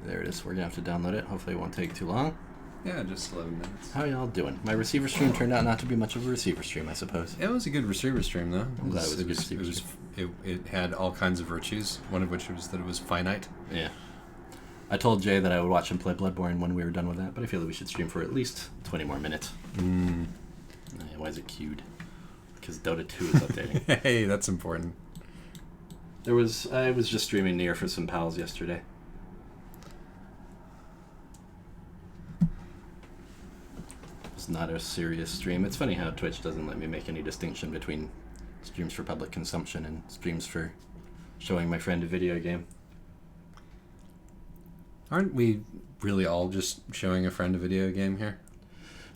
There it is. We're gonna have to download it. Hopefully it won't take too long. Yeah, just 11 minutes. How y'all doing? My receiver stream turned out not to be much of a receiver stream, I suppose. It was a good receiver stream, though. I'm glad it was a good receiver stream. It had all kinds of virtues, one of which was that it was finite. Yeah. I told Jay that I would watch him play Bloodborne when we were done with that, but I feel that we should stream for at least 20 more minutes. Why is it queued? Because Dota 2 is updating. Hey, that's important. I was just streaming Nier for some pals yesterday. It's not a serious stream. It's funny how Twitch doesn't let me make any distinction between streams for public consumption and streams for showing my friend a video game. Aren't we really all just showing a friend a video game here?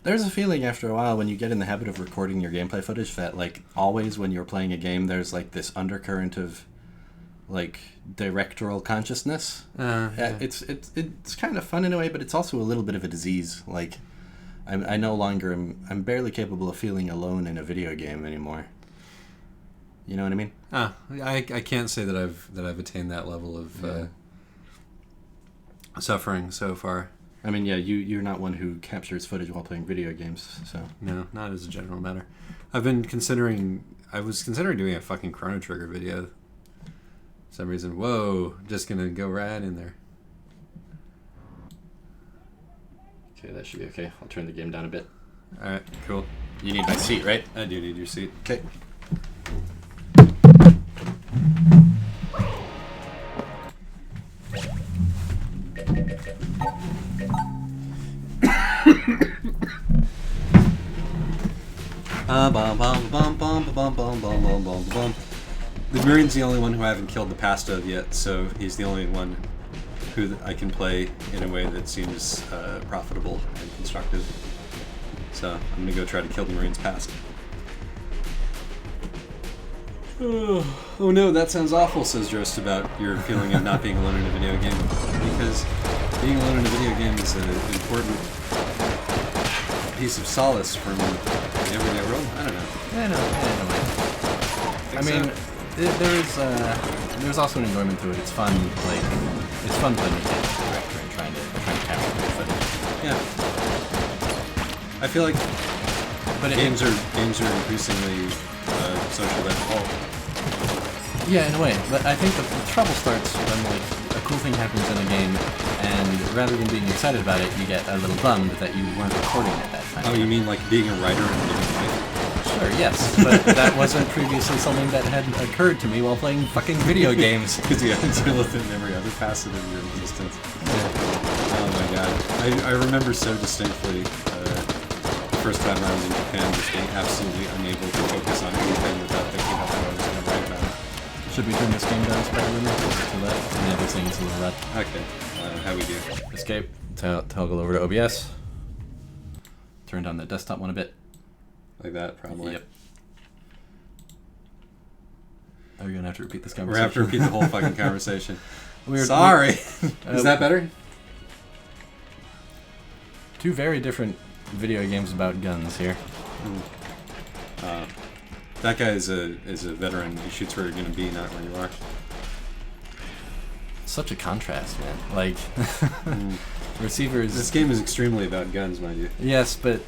There's a feeling after a while when you get in the habit of recording your gameplay footage that, like, always when you're playing a game, there's, like, this undercurrent of, like, directorial consciousness. Yeah. It's kind of fun in a way, but it's also a little bit of a disease. Like, I'm no longer, I'm barely capable of feeling alone in a video game anymore. You know what I mean? I can't say that I've attained that level of suffering so far. I mean, yeah, you're not one who captures footage while playing video games, so. No, not as a general matter. I was considering doing a fucking Chrono Trigger video. For some reason, whoa, just gonna go right in there. Okay, that should be okay. I'll turn the game down a bit. Alright, cool. You need my seat, right? I do need your seat. Okay. The Marine's the only one who I haven't killed the pasta of yet, so he's the only one who I can play in a way that seems profitable and constructive. So I'm gonna go try to kill the Marine's past. Oh no, that sounds awful, says Drost about your feeling of not being alone in a video game. Because being alone in a video game is an important piece of solace from the everyday world. I don't know. I mean, there's also an enjoyment to it. It's fun, it's fun playing the game director and trying to capture the footage. Yeah. I feel like games are increasingly social default. Yeah, in a way. But I think the trouble starts when, like, a cool thing happens in a game, and rather than being excited about it, you get a little bummed that you weren't recording at that time. Oh, you mean like being a writer in video games? Sure, yes, but that wasn't previously something that had occurred to me while playing fucking video games. Because you had to deal with it in every other facet of your existence. Oh my god. I remember so distinctly the first time I was in Japan just being absolutely unable to focus on anything without thinking about what I was going to write about. Should we turn this game down Spider-Man to that? Yeah, this thing's a little red. Okay, how we do? Escape, toggle over to OBS. turn down the desktop one a bit. Like that, probably. Yep. Are we going to have to repeat this We're conversation? going to have to repeat the whole fucking conversation. We're- Sorry. Is that better? Two very different video games about guns here. That guy is a veteran. He shoots where you're going to be, not where you are. Such a contrast, man. Like, receivers... This game is extremely about guns, mind you. Yes, but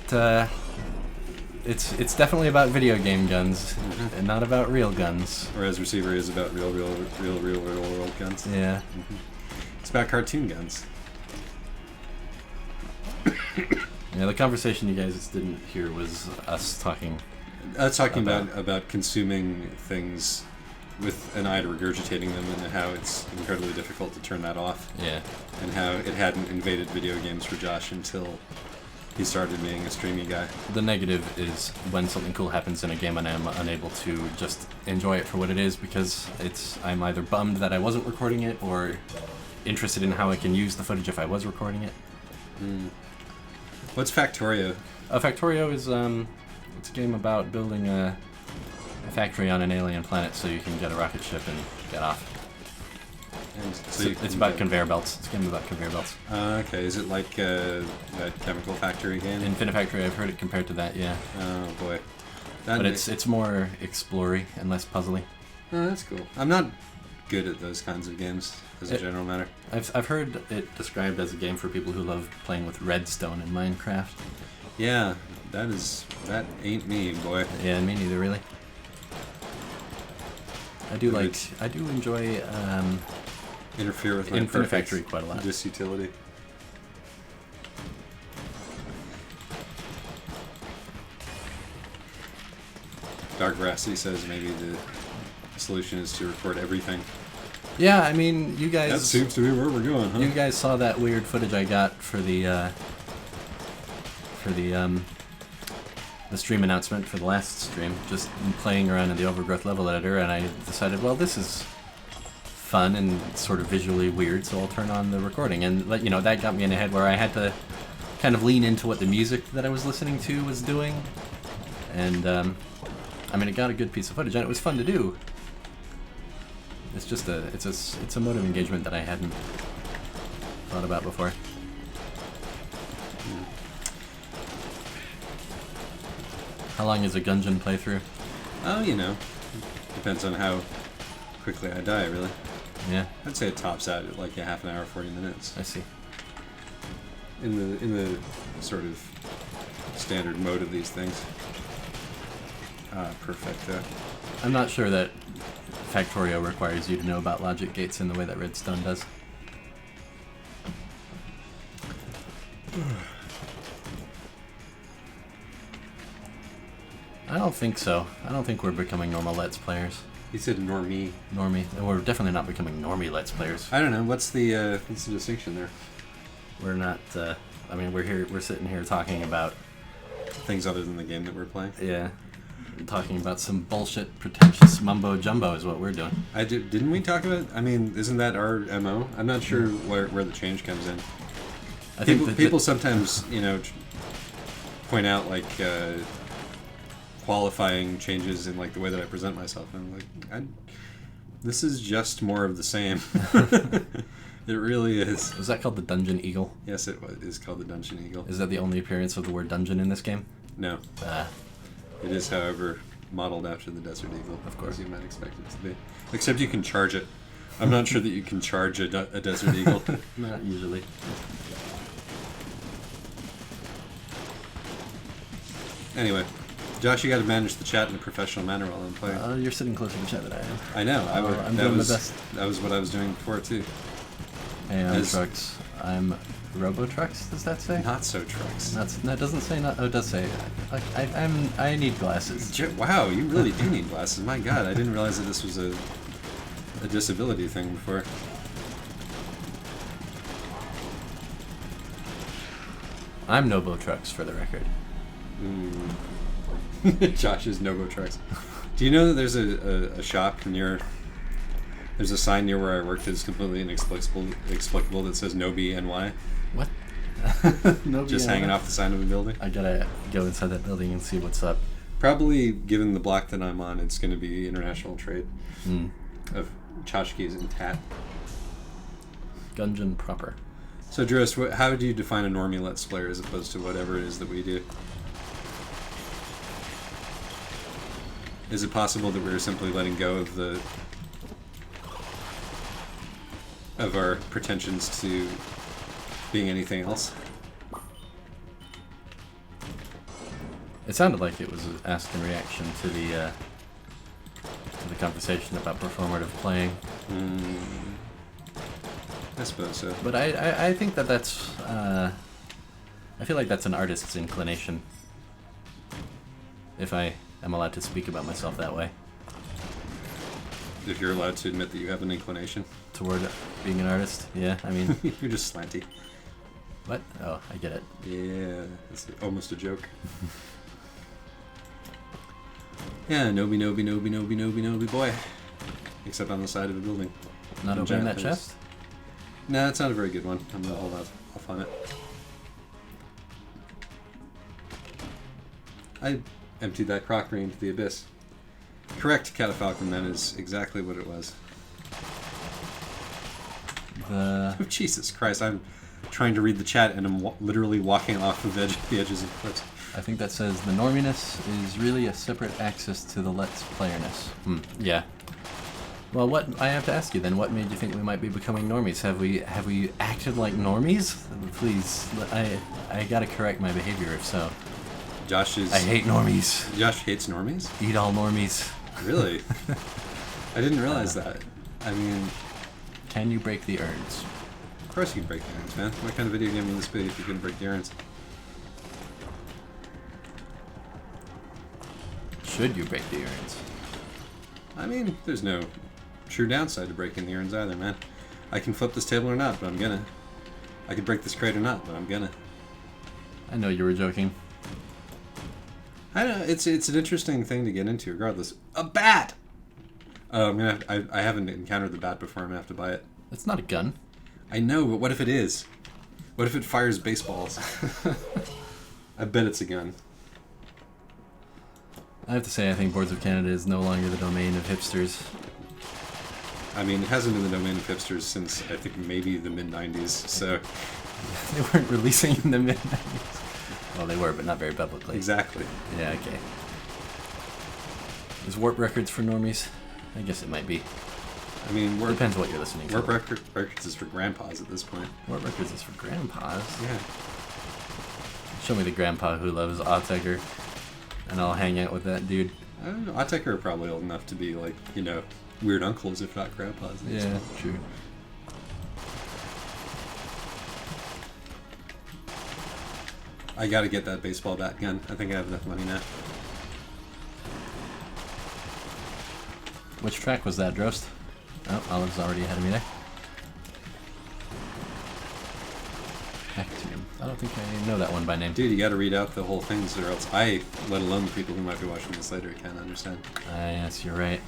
it's definitely about video game guns, and not about real guns. Whereas Receiver is about real world guns. Yeah. It's about cartoon guns. Yeah, the conversation you guys didn't hear was us talking. Talking about consuming things with an eye to regurgitating them, and how it's incredibly difficult to turn that off. Yeah. And how it hadn't invaded video games for Josh until he started being a streamy guy. The negative is when something cool happens in a game and I'm unable to just enjoy it for what it is, because I'm either bummed that I wasn't recording it or interested in how I can use the footage if I was recording it. What's Factorio? Factorio is it's a game about building a factory on an alien planet so you can get a rocket ship and get off. And So it's about conveyor belts. It's a game about conveyor belts. Okay, is it like that Chemical Factory game? Infinite Factory, I've heard it compared to that, yeah. Oh boy. But it's more explory and less puzzly. Oh, that's cool. I'm not good at those kinds of games as a general matter. I've heard it described as a game for people who love playing with redstone in Minecraft. Yeah, that ain't me, boy. Yeah, me neither, really. I do enjoy Interfere with my Infinite perfect Factory quite a lot. Disutility. Dark Veracity says maybe the solution is to record everything. Yeah, I mean, you guys. That seems to be where we're going, huh? You guys saw that weird footage I got for the stream announcement for the last stream, just playing around in the overgrowth level editor, and I decided, well, this is fun and sort of visually weird, so I'll turn on the recording. And that got me in a head where I had to kind of lean into what the music that I was listening to was doing, and it got a good piece of footage, and it was fun to do. It's just it's a mode of engagement that I hadn't thought about before. How long is a Gungeon playthrough? Oh, depends on how quickly I die, really. Yeah, I'd say it tops out at like a half an hour, 40 minutes. I see. In the sort of standard mode of these things. Perfecto. I'm not sure that Factorio requires you to know about logic gates in the way that Redstone does. I don't think so. I don't think we're becoming normal Let's players. He said normie. Normie. And we're definitely not becoming normie Let's players. I don't know. What's the distinction there? We're not, we're sitting here talking about... Things other than the game that we're playing? Yeah. Talking about some bullshit, pretentious mumbo-jumbo is what we're doing. Didn't we talk about... isn't that our MO? I'm not sure where the change comes in. I think people sometimes, point out, qualifying changes in, the way that I present myself. And I'm like, this is just more of the same. It really is. Was that called the Dungeon Eagle? Yes, it is called the Dungeon Eagle. Is that the only appearance of the word dungeon in this game? No. It is, however, modeled after the Desert Eagle. Of course. As you might expect it to be. Except you can charge it. I'm not sure that you can charge a Desert Eagle. Not usually. Anyway, Josh, you got to manage the chat in a professional manner while I'm playing. You're sitting closer to chat than I am. I know. I'm doing my best. That was what I was doing before, too. Hey, I'm Trucks. I'm Robo-Trucks, does that say? Not so Trucks. That doesn't say not. Oh, it does say. I need glasses. Wow, you really do need glasses. My God, I didn't realize that this was a disability thing before. I'm Nobo Trucks, for the record. Josh is Nobo Trucks. Do you know that there's a shop near... There's a sign near where I work that's completely inexplicable that says Nobi NY. What? Nope, Just hanging off the side of a building. I gotta go inside that building and see what's up. Probably, given the block that I'm on, it's going to be international trade of tchotchkes and tat. Gungeon proper. So, Drist, how would you define a normie Let's Player as opposed to whatever it is that we do? Is it possible that we're simply letting go of our pretensions to being anything else? It sounded like it was asked in reaction to the conversation about performative playing. I suppose so. But I think that's I feel like that's an artist's inclination. If I am allowed to speak about myself that way. If you're allowed to admit that you have an inclination. Toward being an artist, yeah, I mean... You're just slanty. What? Oh, I get it. Yeah, it's almost a joke. Yeah, Nobi boy. Except on the side of a building. Not opening that chest? Nah, that's not a very good one. I'm gonna hold off on it. I emptied that crockery into the abyss. Correct, Catafalcon, that is exactly what it was. Oh, Jesus Christ, I'm trying to read the chat and I'm literally walking off the edges of cliffs. I think that says the norminess is really a separate access to the Let's Playerness. Yeah. Well, what I have to ask you then, what made you think we might be becoming normies? Have we acted like normies? Please, I gotta correct my behavior if so. I hate normies. Josh hates normies? Eat all normies. Really? I didn't realize that. I mean... Can you break the urns? Of course you can break the urns, man. What kind of video game will this be if you can break the urns? Should you break the urns? I mean, there's no true downside to breaking the urns either, man. I can flip this table or not, but I'm gonna. I could break this crate or not, but I'm gonna. I know you were joking. I know, it's an interesting thing to get into, regardless. A bat! Oh, I'm gonna have, I haven't encountered the bat before, I'm gonna have to buy it. It's not a gun. I know, but what if it is? What if it fires baseballs? I bet it's a gun. I have to say, I think Boards of Canada is no longer the domain of hipsters. I mean, it hasn't been the domain of hipsters since, I think, maybe the mid-90s, so... They weren't releasing in the mid-90s. Well, they were, but not very publicly. Exactly. Yeah, okay. Is Warp Records for normies? I guess it might be. I mean, depends what you're listening to. Warp Records is for grandpas at this point. Warp Records is for grandpas? Yeah. Show me the grandpa who loves Autechre, and I'll hang out with that dude. I don't know. Autechre are probably old enough to be like, you know, weird uncles, if not grandpas. Yeah, true. I gotta get that baseball bat gun. I think I have enough money now. Which track was that, Drost? Oh, Olive's already ahead of me there. Actium. I don't think I know that one by name. Dude, you gotta read out the whole things, or else I, let alone the people who might be watching this later, can't understand. Yes, you're right.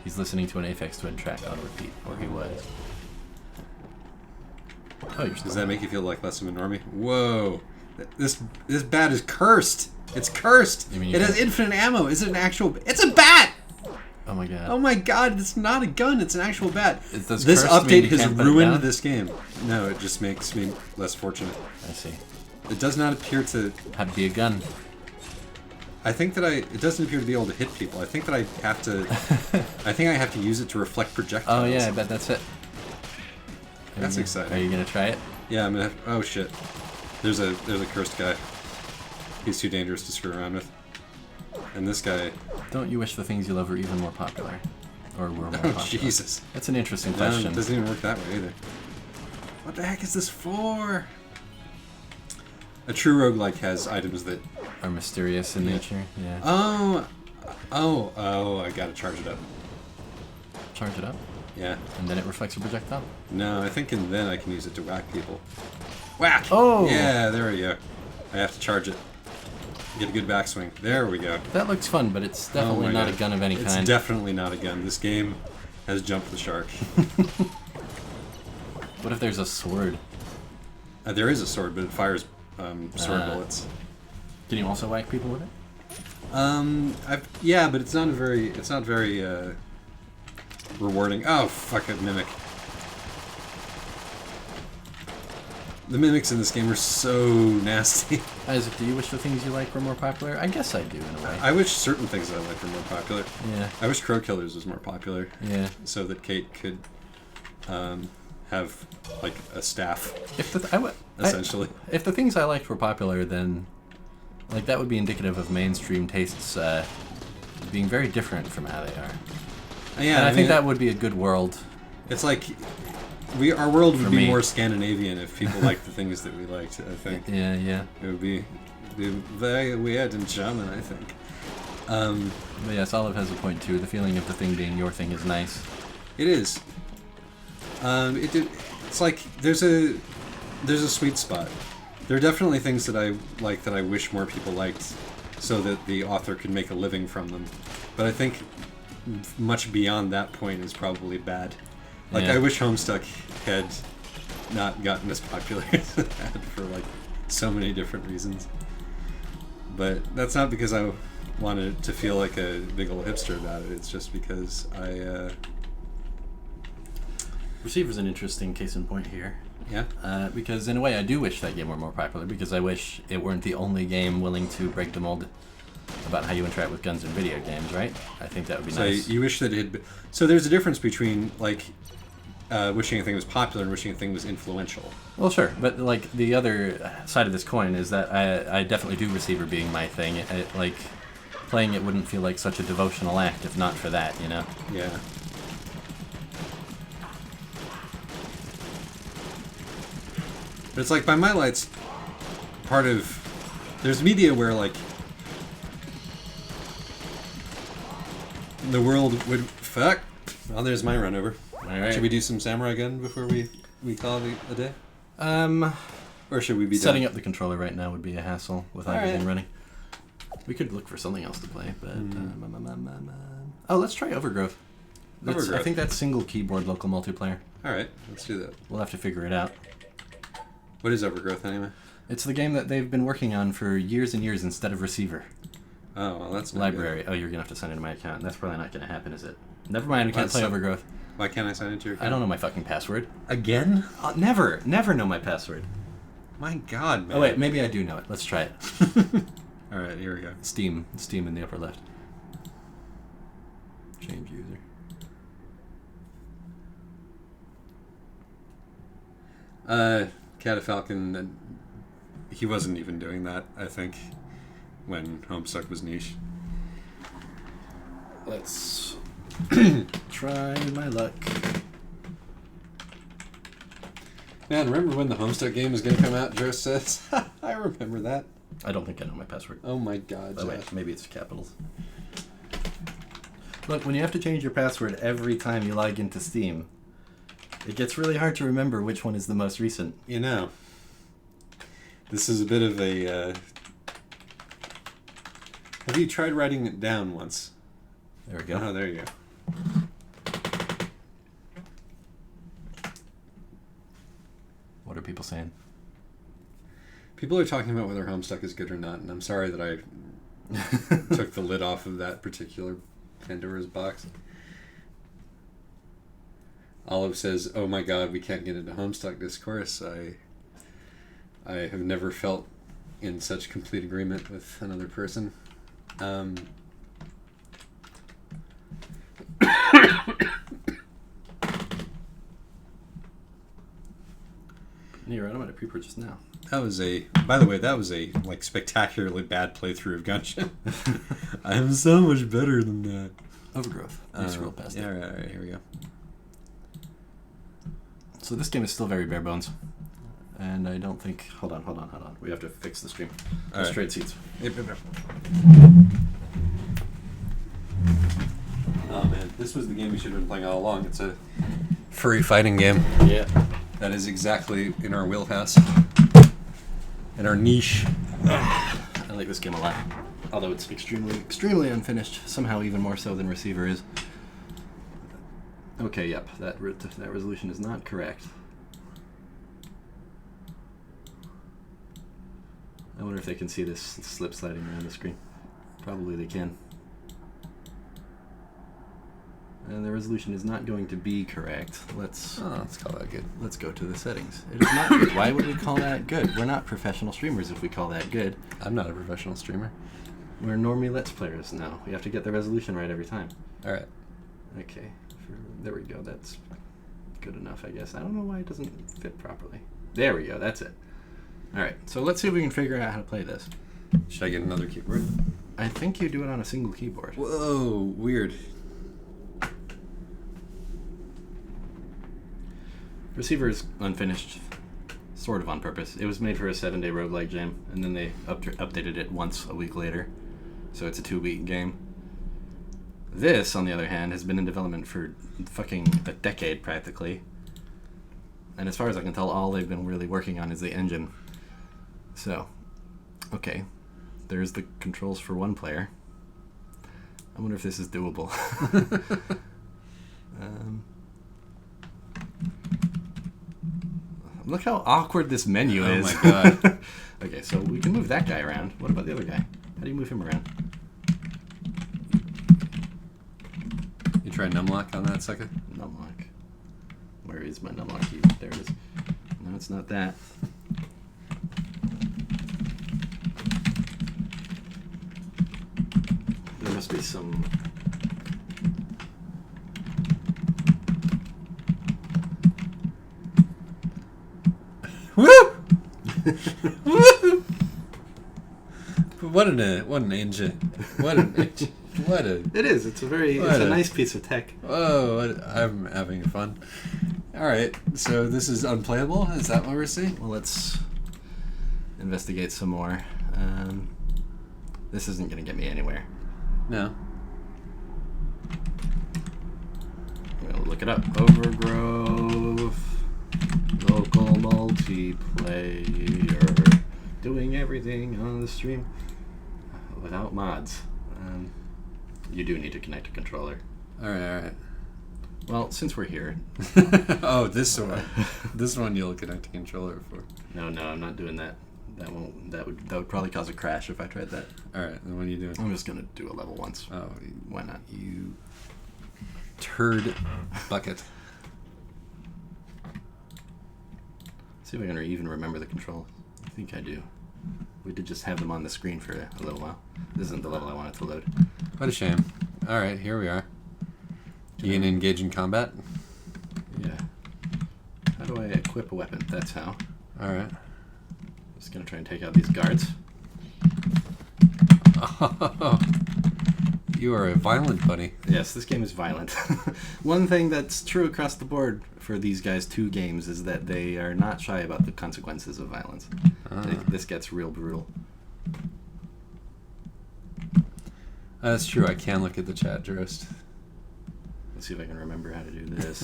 He's listening to an Aphex Twin track on repeat, or he was. Oh, you're still Does that make you feel like less of a normie? Whoa! This bat is cursed! It's cursed! It has infinite ammo! Is it an actual... It's a bat! Oh my god. Oh my god, it's not a gun, it's an actual bat. This update has ruined this game. No, it just makes me less fortunate. I see. It does not appear to... Have to be a gun. I think that it doesn't appear to be able to hit people. I think that I have to... I think I have to use it to reflect projectiles. Oh yeah, I bet that's it. That's exciting. Are you gonna try it? Yeah, I'm gonna have... Oh shit. There's a cursed guy. He's too dangerous to screw around with. And this guy... Don't you wish the things you love were even more popular? Or were more popular? Jesus. That's an interesting question. It doesn't even work that way either. What the heck is this for? A true roguelike has items that... Are mysterious in nature, yeah. Oh, I gotta charge it up. Charge it up? Yeah. And then it reflects a projectile? No, I think then I can use it to whack people. Whack! Oh! Yeah, there we go. I have to charge it. Get a good backswing. There we go. That looks fun, but it's definitely not a gun of any kind. It's definitely not a gun. This game has jumped the shark. What if there's a sword? There is a sword, but it fires sword bullets. Can you also whack people with it? Yeah, but it's not very rewarding. Oh, fuck it, mimic. The mimics in this game are so nasty. Isaac, do you wish the things you like were more popular? I guess I do, in a way. I wish certain things that I like were more popular. Yeah. I wish Crow Killers was more popular. Yeah. So that Kate could have, like, a staff, essentially. If the things I liked were popular, then, like, that would be indicative of mainstream tastes being very different from how they are. Yeah, and I think that would be a good world. It's like... our world would be me. more Scandinavian if people liked the things that we liked, I think. Yeah. It would be very weird and German, I think. But yes, Olive has a point too. The feeling of the thing being your thing is nice. It is. It's like there's a sweet spot. There are definitely things that I like that I wish more people liked, so that the author could make a living from them. But I think much beyond that point is probably bad. Like, Yeah. I wish Homestuck had not gotten as popular as it had for, like, so many different reasons. But that's not because I wanted to feel like a big old hipster about it. It's just because Receiver's an interesting case in point here. Yeah? Because in a way I do wish that game were more popular, because I wish it weren't the only game willing to break the mold about how you interact with guns in video games, right? I think that would be nice. So you wish that it had been... So there's a difference between, like... wishing a thing was popular and wishing a thing was influential. Well, sure, but like the other side of this coin is that I definitely do Receiver being my thing. Like playing it wouldn't feel like such a devotional act if not for that, you know? Yeah. But it's like by my lights, part of there's media where like the world would fuck. Well, there's my run over. All right. Should we do some Samurai Gun before we call it a day? Or should we be setting done? up the controller right now would be a hassle with everything running. We could look for something else to play, but oh, let's try Overgrowth. I think that's single keyboard local multiplayer. All right, let's do that. We'll have to figure it out. What is Overgrowth anyway? It's the game that they've been working on for years and years instead of Receiver. Oh, well, that's not Library. good. Oh, you're gonna have to sign into my account. That's probably not gonna happen, is it? Never mind. We can't play Overgrowth. Why can't I sign into your account? I don't know my fucking password. Again? Never know my password. My God, man. Oh wait, maybe I do know it. Let's try it. All right, here we go. Steam in the upper left. Change user. Catafalcon, he wasn't even doing that, I think, when Homestuck was niche. Let's try my luck. Man, remember when the Homestuck game was going to come out, Joe says? I remember that. I don't think I know my password. Oh my God, Oh Josh. wait, maybe it's capitals. Look, when you have to change your password every time you log into Steam, it gets really hard to remember which one is the most recent. You know, this is a bit of a... Have you tried writing it down once? There we go. Oh, there you go. What are people saying? People are talking about whether Homestuck is good or not, and I'm sorry that I took the lid off of that particular Pandora's box. Olive says, "Oh my God, we can't get into Homestuck discourse. I have never felt in such complete agreement with another person." You're right, I'm at a pre-purchase now. That was by the way, that was a like spectacularly bad playthrough of Genshin. I'm so much better than that. Overgrowth. You scroll past it. All right, here we go. So this game is still very bare bones. And I don't think... Hold on. We have to fix the stream. All right. Straight seats. Oh man, this was the game we should have been playing all along. It's a furry fighting game. Yeah. That is exactly in our wheelhouse. In our niche. I like this game a lot. Although it's extremely unfinished. Somehow even more so than Receiver is. Okay, yep. That resolution is not correct. I wonder if they can see this slip sliding around the screen. Probably they can. And the resolution is not going to be correct. Let's call that good. Let's go to the settings. It is not good. Why would we call that good? We're not professional streamers if we call that good. I'm not a professional streamer. We're normie Let's Players now. We have to get the resolution right every time. All right. Okay. There we go. That's good enough, I guess. I don't know why it doesn't fit properly. There we go. That's it. All right. So let's see if we can figure out how to play this. Should I get another keyboard? I think you do it on a single keyboard. Whoa, weird. Receiver is unfinished, sort of on purpose. It was made for a 7-day roguelike jam, and then they updated it once a week later. So it's a 2-week game. This, on the other hand, has been in development for fucking a decade, practically. And as far as I can tell, all they've been really working on is the engine. So, okay. There's the controls for one player. I wonder if this is doable. Look how awkward this menu is. Oh my god. Okay, so we can move that guy around. What about the other guy? How do you move him around? You try numlock on that second? Numlock. Where is my numlock key? There it is. No, it's not that. There must be some... Woo! Woo! What an engine! What an engine! What a! It is. It's a very. It's a nice piece of tech. Oh, I'm having fun. All right, so this is unplayable. Is that what we're seeing? Well, let's investigate some more. This isn't going to get me anywhere. No. We'll look it up. Overgrowth. Local multiplayer, doing everything on the stream without mods. You do need to connect a controller. All right. Well, since we're here. Oh, this one. This one you'll connect a controller for. No, I'm not doing that. That won't. That would probably cause a crash if I tried that. All right. Then what are you doing? I'm just gonna do a level once. Oh, why not? You turd bucket. See if I can even remember the controls. I think I do. We did just have them on the screen for a little while. This isn't the level I wanted to load. What a shame. All right, here we are. You gonna engage in combat? Yeah. How do I equip a weapon? That's how. All right. Just gonna try and take out these guards. Oh, you are a violent bunny. Yes, this game is violent. One thing that's true across the board for these guys' 2 games is that they are not shy about the consequences of violence. This gets real brutal. That's true. I can look at the chat, Drost. Let's see if I can remember how to do this.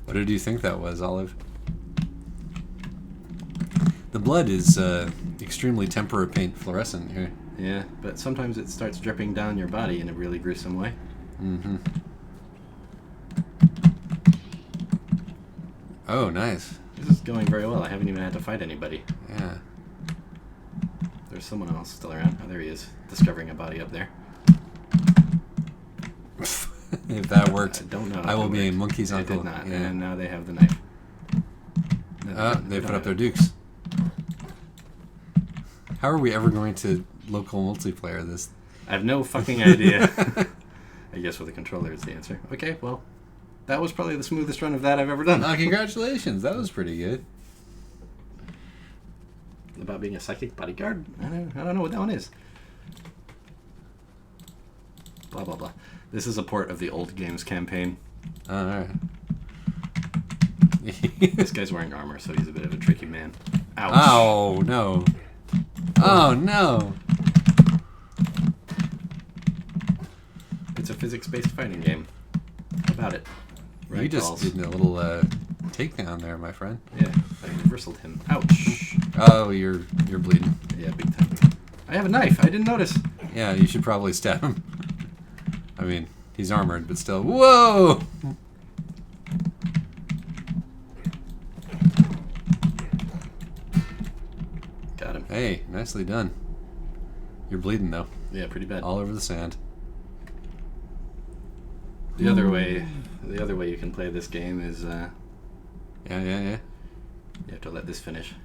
What did you think that was, Olive? The blood is extremely tempera paint fluorescent here. Yeah, but sometimes it starts dripping down your body in a really gruesome way. Mm-hmm. Oh, nice. This is going very well. I haven't even had to fight anybody. Yeah. There's someone else still around. Oh, there he is. Discovering a body up there. If that worked, I don't know. I will be a monkey's It uncle. did not. Yeah. And now they have the knife. No, They put up their dukes. How are we ever going to local multiplayer this? I have no fucking idea. I guess with a controller is the answer. Okay, well, that was probably the smoothest run of that I've ever done. Oh, congratulations. That was pretty good. About being a psychic bodyguard? I don't know what that one is. Blah, blah, blah. This is a port of the old games campaign. Oh, all right. This guy's wearing armor, so he's a bit of a tricky man. Ouch. Oh, no. Oh, no. It's a physics-based fighting game. How about it? You just did a little takedown there, my friend. Yeah, I reversaled him. Ouch. Oh, you're bleeding. Yeah, big time. I have a knife. I didn't notice. Yeah, you should probably stab him. I mean, he's armored, but still. Whoa! Got him. Hey, nicely done. You're bleeding though. Yeah, pretty bad. All over the sand. The other way you can play this game is Yeah. you have to let this finish.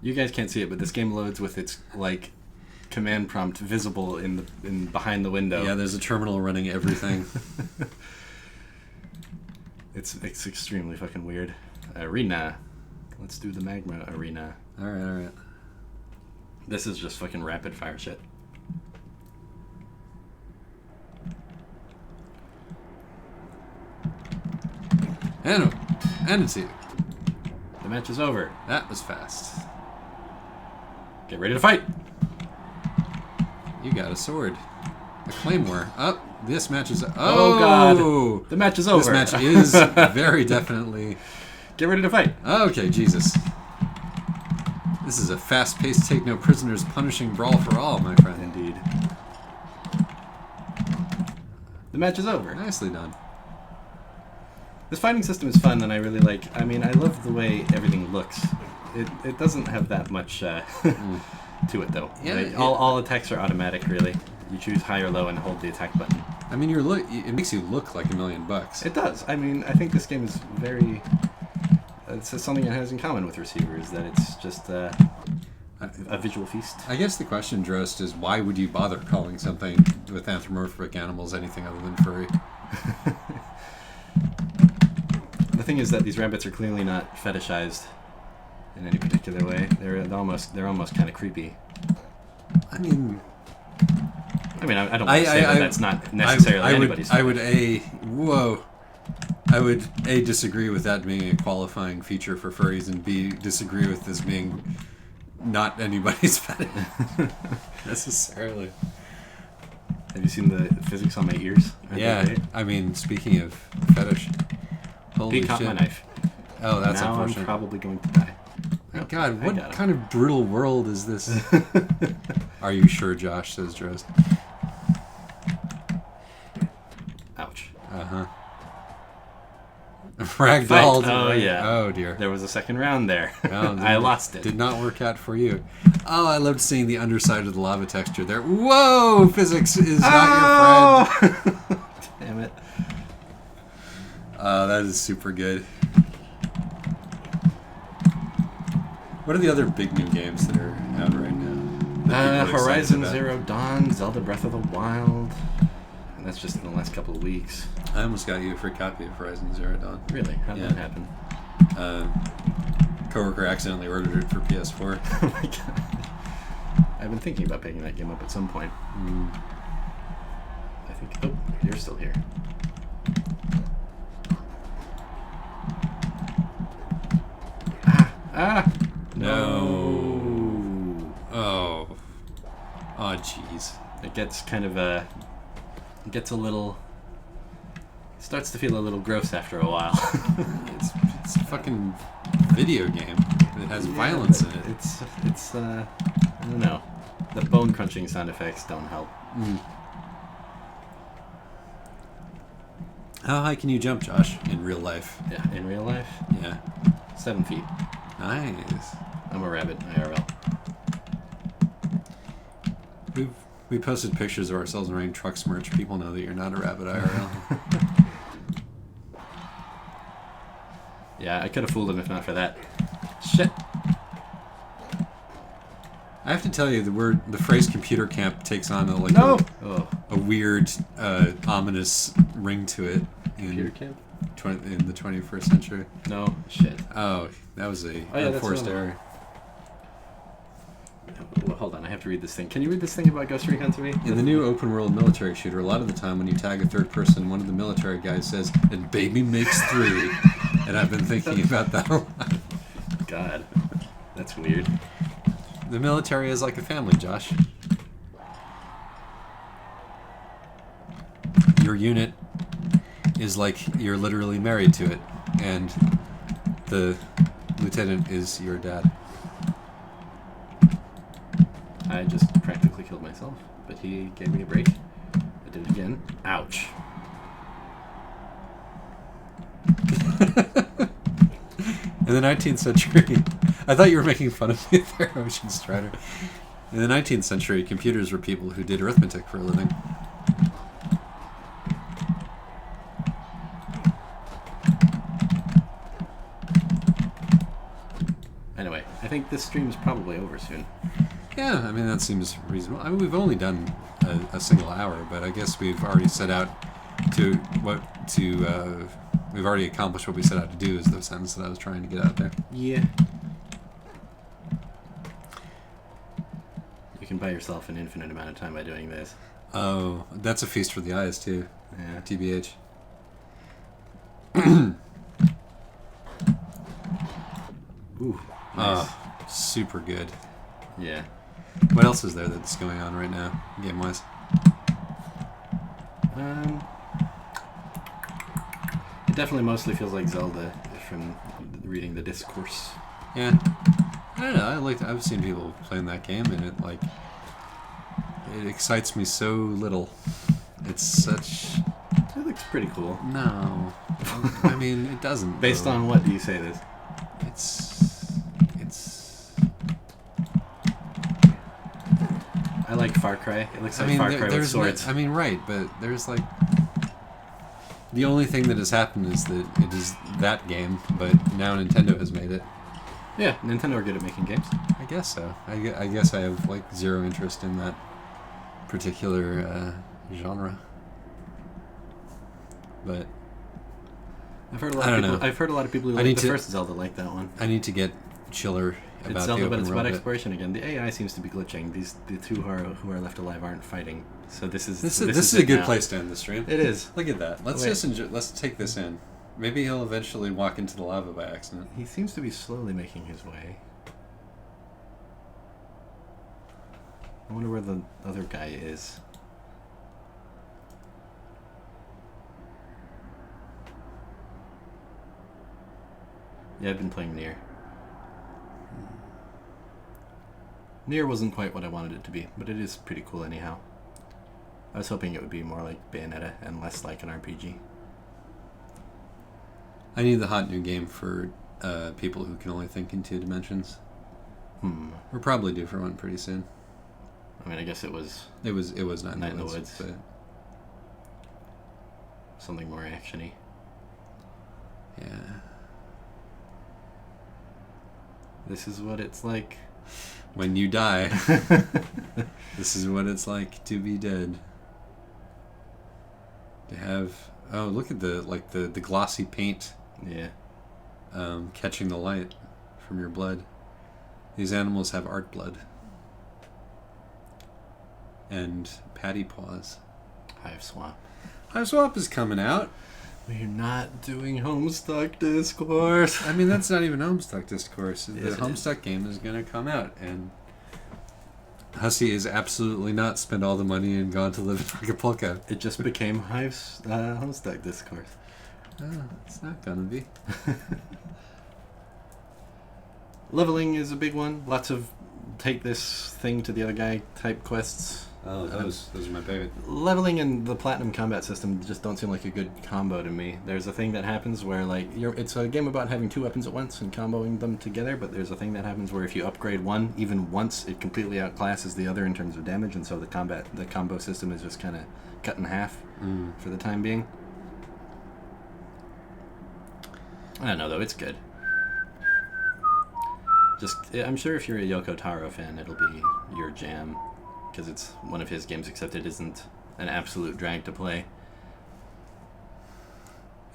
You guys can't see it, but this game loads with its like command prompt visible in behind the window. Yeah, there's a terminal running everything. It's extremely fucking weird. Arena. Let's do the magma arena. All right. This is just fucking rapid fire shit. And it's you. The match is over. That was fast. Get ready to fight. You got a sword. A claymore. Oh, this match is... Oh, God. The match is over. This match is very definitely... Get ready to fight. Okay, Jesus. This is a fast-paced, take-no-prisoners, punishing brawl for all, my friend. Indeed. The match is over. Nicely done. This fighting system is fun, and I really like... I mean, I love the way everything looks. It doesn't have that much to it, though. Yeah, Right? All attacks are automatic, really. You choose high or low and hold the attack button. I mean, it makes you look like $1 million. It does. I mean, I think this game is very... It's something it has in common with Receiver, is that it's just a visual feast. I guess the question, Drost, is why would you bother calling something with anthropomorphic animals anything other than furry? The thing is that these rabbits are clearly not fetishized in any particular way. They're almost kind of creepy. I mean, I don't want to say that that's not necessarily anybody's. I would A, disagree with that being a qualifying feature for furries, and B, disagree with this being not anybody's fetish necessarily. Have you seen the physics on my ears? Yeah, I mean, speaking of fetish, holy He caught shit. my knife. Oh, that's now unfortunate. I'm probably going to die. My Oh, God, I what got it. kind of brutal world is this? Are you sure, Josh? Says Drost. Ouch. Uh-huh. Ragdolled. Oh, yeah. Oh, dear. There was a second round there. Oh, I lost it. Did not work out for you. Oh, I loved seeing the underside of the lava texture there. Whoa! Physics is not your friend. Damn it. That is super good. What are the other big new games that are out right now? that people are excited Horizon about? Zero Dawn, Zelda Breath of the Wild. And that's just in the last couple of weeks. I almost got you a free copy of Horizon Zero Dawn. Really? How'd Yeah. that happen? Coworker accidentally ordered it for PS4. Oh my god. I've been thinking about picking that game up at some point. I think... Oh, you're still here. Ah! No. Oh, jeez. It gets kind of a... It gets a little... It starts to feel a little gross after a while. It's a fucking video game. It has violence in it. It's I don't know. The bone crunching sound effects don't help. How high can you jump, Josh, in real life? Yeah, in real life, Yeah. 7 feet. Nice. I'm a rabbit, IRL. We posted pictures of ourselves wearing Trucks merch. People know that you're not a rabbit IRL. Yeah, I could have fooled him if not for that. Shit. I have to tell you, the phrase computer camp takes on a weird, ominous ring to it Computer camp? in the 21st century. No, shit. Oh, that was a that's unforced another error. Well, hold on, I have to read this thing. Can you read this thing about Ghost Recon to me? In the new open world military shooter, a lot of the time when you tag a third person, one of the military guys says, "And baby makes 3." And I've been thinking about that a lot. God, that's weird. The military is like a family, Josh. Your unit is like you're literally married to it, and the lieutenant is your dad. I just practically killed myself, but he gave me a break. I did it again. Ouch. In the 19th century, I thought you were making fun of me there, Ocean Strider. In the 19th century, computers were people who did arithmetic for a living. Anyway, I think this stream is probably over soon. Yeah, I mean, that seems reasonable. I mean, we've only done a single hour, but I guess we've already set out we've already accomplished what we set out to do, is the sentence that I was trying to get out there. Yeah. You can buy yourself an infinite amount of time by doing this. Oh, that's a feast for the eyes, too. Yeah. TBH. Ooh. Nice. Oh, super good. Yeah. What else is there that's going on right now, game-wise? It definitely mostly feels like Zelda from reading the discourse. Yeah. I don't know. I've seen people playing that game, and it excites me so little. It's such. It looks pretty cool. No. I mean, it doesn't. Based though. on what do you say this? It's. I like Far Cry. It looks like Far Cry with swords. I mean, right, but there's like. The only thing that has happened is that it is that game, but now Nintendo has made it. Yeah, Nintendo are good at making games. I guess so. I guess I have like zero interest in that particular genre. But I've heard a lot of people. I've heard a lot of people who like the first Zelda like that one. I need to get chiller about it's Zelda, the open but it's about world exploration again. The AI seems to be glitching. The two who are left alive aren't fighting. So this is a good place to end the stream. It is. Look at that. Let's just enjoy. Let's take this in. Maybe he'll eventually walk into the lava by accident. He seems to be slowly making his way. I wonder where the other guy is. Yeah, I've been playing Nier. Nier wasn't quite what I wanted it to be, but it is pretty cool anyhow. I was hoping it would be more like Bayonetta and less like an RPG. I need the hot new game for people who can only think in 2 dimensions. We're probably due for one pretty soon. I mean, I guess it was Night in the Woods. But something more actiony. Yeah. This is what it's like when you die. This is what it's like to be dead. To have look at the glossy paint. Yeah. Catching the light from your blood. These animals have art blood. And patty paws. Hive Swap. Hive Swap is coming out. We're not doing Homestuck Discourse. I mean, that's not even Homestuck Discourse. Yes, the Homestuck game is going to come out, and Hussey has absolutely not spent all the money and gone to live in Acapulco. It just became Hive's Homestuck Discourse. Oh, it's not going to be. Leveling is a big one. Lots of take this thing to the other guy type quests. Oh, those are my favorite. Leveling and the platinum combat system just don't seem like a good combo to me. There's a thing that happens where it's a game about having 2 weapons at once and comboing them together, but there's a thing that happens where if you upgrade one even once, it completely outclasses the other in terms of damage, and so the combo system is just kind of cut in half for the time being. I don't know though, it's good. I'm sure if you're a Yoko Taro fan, it'll be your jam. Because it's one of his games, except it isn't an absolute drag to play.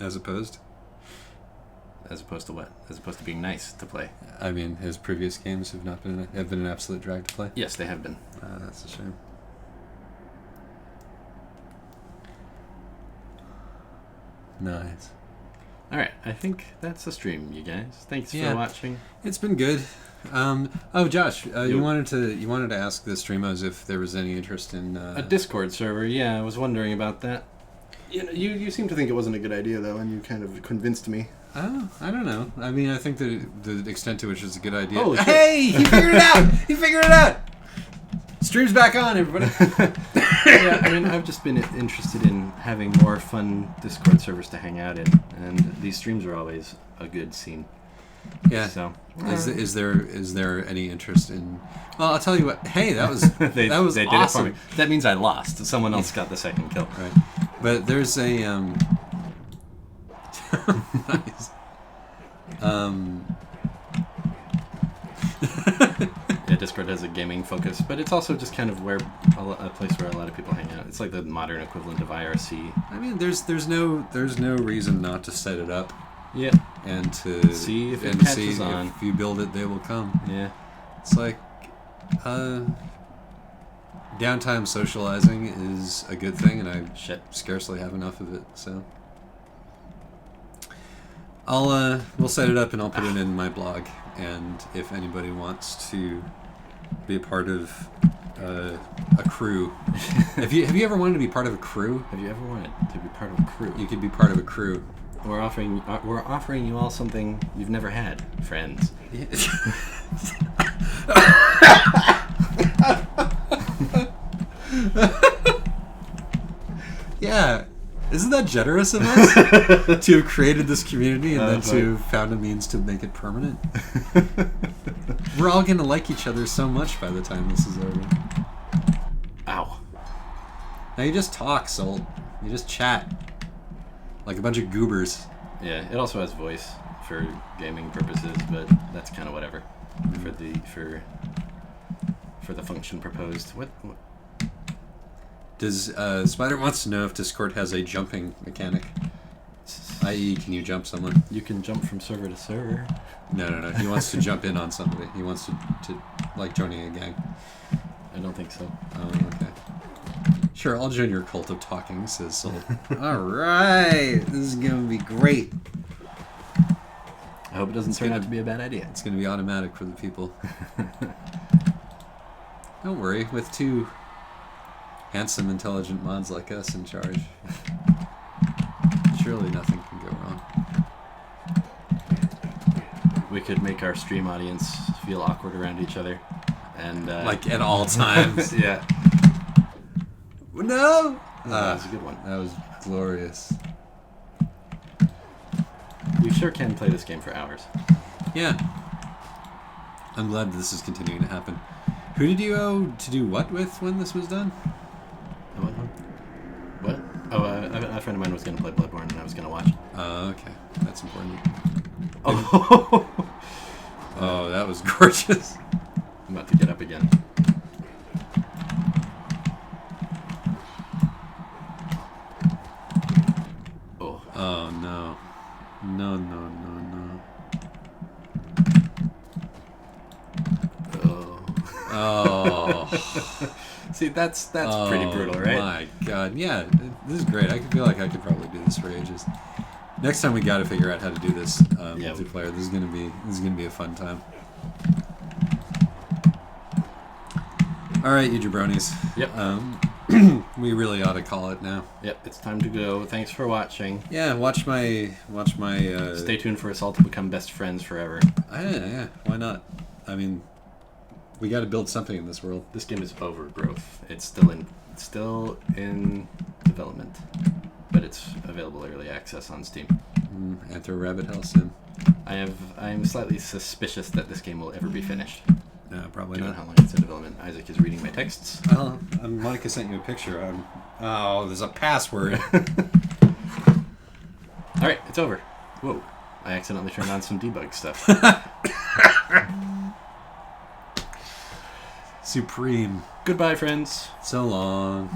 As opposed? As opposed to what? As opposed to being nice to play. I mean, his previous games have been an absolute drag to play? Yes, they have been. That's a shame. Nice. Alright, I think that's the stream, you guys. Thanks for watching. It's been good. Josh, you wanted to ask the Streamos if there was any interest in a Discord server. Yeah, I was wondering about that. You seem to think it wasn't a good idea though, and you kind of convinced me. Oh, I don't know. I mean, I think the extent to which it's a good idea. Oh, hey, he figured it out. He figured it out. Stream's back on, everybody. Yeah, I mean, I've just been interested in having more fun Discord servers to hang out in, and these streams are always a good scene. Yeah. So Is there any interest in? Well, I'll tell you what. Hey, that was they that was did awesome. it for me. That means I lost. Someone else got the second kill. Right. But there's a nice. Yeah, Discord has a gaming focus, but it's also just kind of where a place where a lot of people hang out. It's like the modern equivalent of IRC. I mean, there's no reason not to set it up Yeah. and to See if it and catches see on. if you build it, they will come. Yeah. It's like downtime socializing is a good thing, and I scarcely have enough of it. So we'll set it up and I'll put it in my blog. And if anybody wants to be a part of a crew, have you ever wanted to be part of a crew? Have you ever wanted to be part of a crew? You could be part of a crew. We're offering you all something you've never had, friends. Yeah. Isn't that generous of us to have created this community and then to have found a means to make it permanent? We're all going to like each other so much by the time this is over. Ow. Now you just talk, Soul. You just chat. Like a bunch of goobers. Yeah, it also has voice for gaming purposes, but that's kind of whatever. For the function proposed. What? Does Spider wants to know if Discord has a jumping mechanic, i.e., can you jump someone? You can jump from server to server. No. He wants to jump in on somebody. He wants to like joining a gang. I don't think so. Oh, okay. Sure, I'll join your cult of talking, says Soul. All right, this is gonna be great. I hope it doesn't turn out to be a bad idea. It's gonna be automatic for the people. Don't worry, with two handsome, intelligent mods like us in charge, surely nothing can go wrong. We could make our stream audience feel awkward around each other, and like at all times. Yeah. No! That was a good one. That was glorious. You sure can play this game for hours. Yeah. I'm glad this is continuing to happen. Who did you owe to do what with when this was done? What? Oh, a friend of mine was going to play Bloodborne and I was going to watch. Oh, okay. That's important. Oh. Oh, that was gorgeous. I'm about to get up again. Oh. Oh, no. No. Oh. Oh. See, that's pretty brutal, right? Oh, my God. Yeah, this is great. I feel like I could probably do this for ages. Next time we got to figure out how to do this multiplayer. This is gonna be a fun time. All right, you jabronis. Yep. We really ought to call it now. Yep, it's time to go. Thanks for watching. Yeah, watch my. Stay tuned for us all to become best friends forever. Yeah, why not? I mean, we got to build something in this world. This game is overgrowth. It's still in development, but it's available early access on Steam. And throw Rabbit Hell Sim. I'm slightly suspicious that this game will ever be finished. No, probably Given not. how long it's in development. Isaac is reading my texts. Well, Monica sent you a picture. Oh, there's a password. All right, it's over. Whoa, I accidentally turned on some debug stuff. Supreme. Goodbye, friends. So long.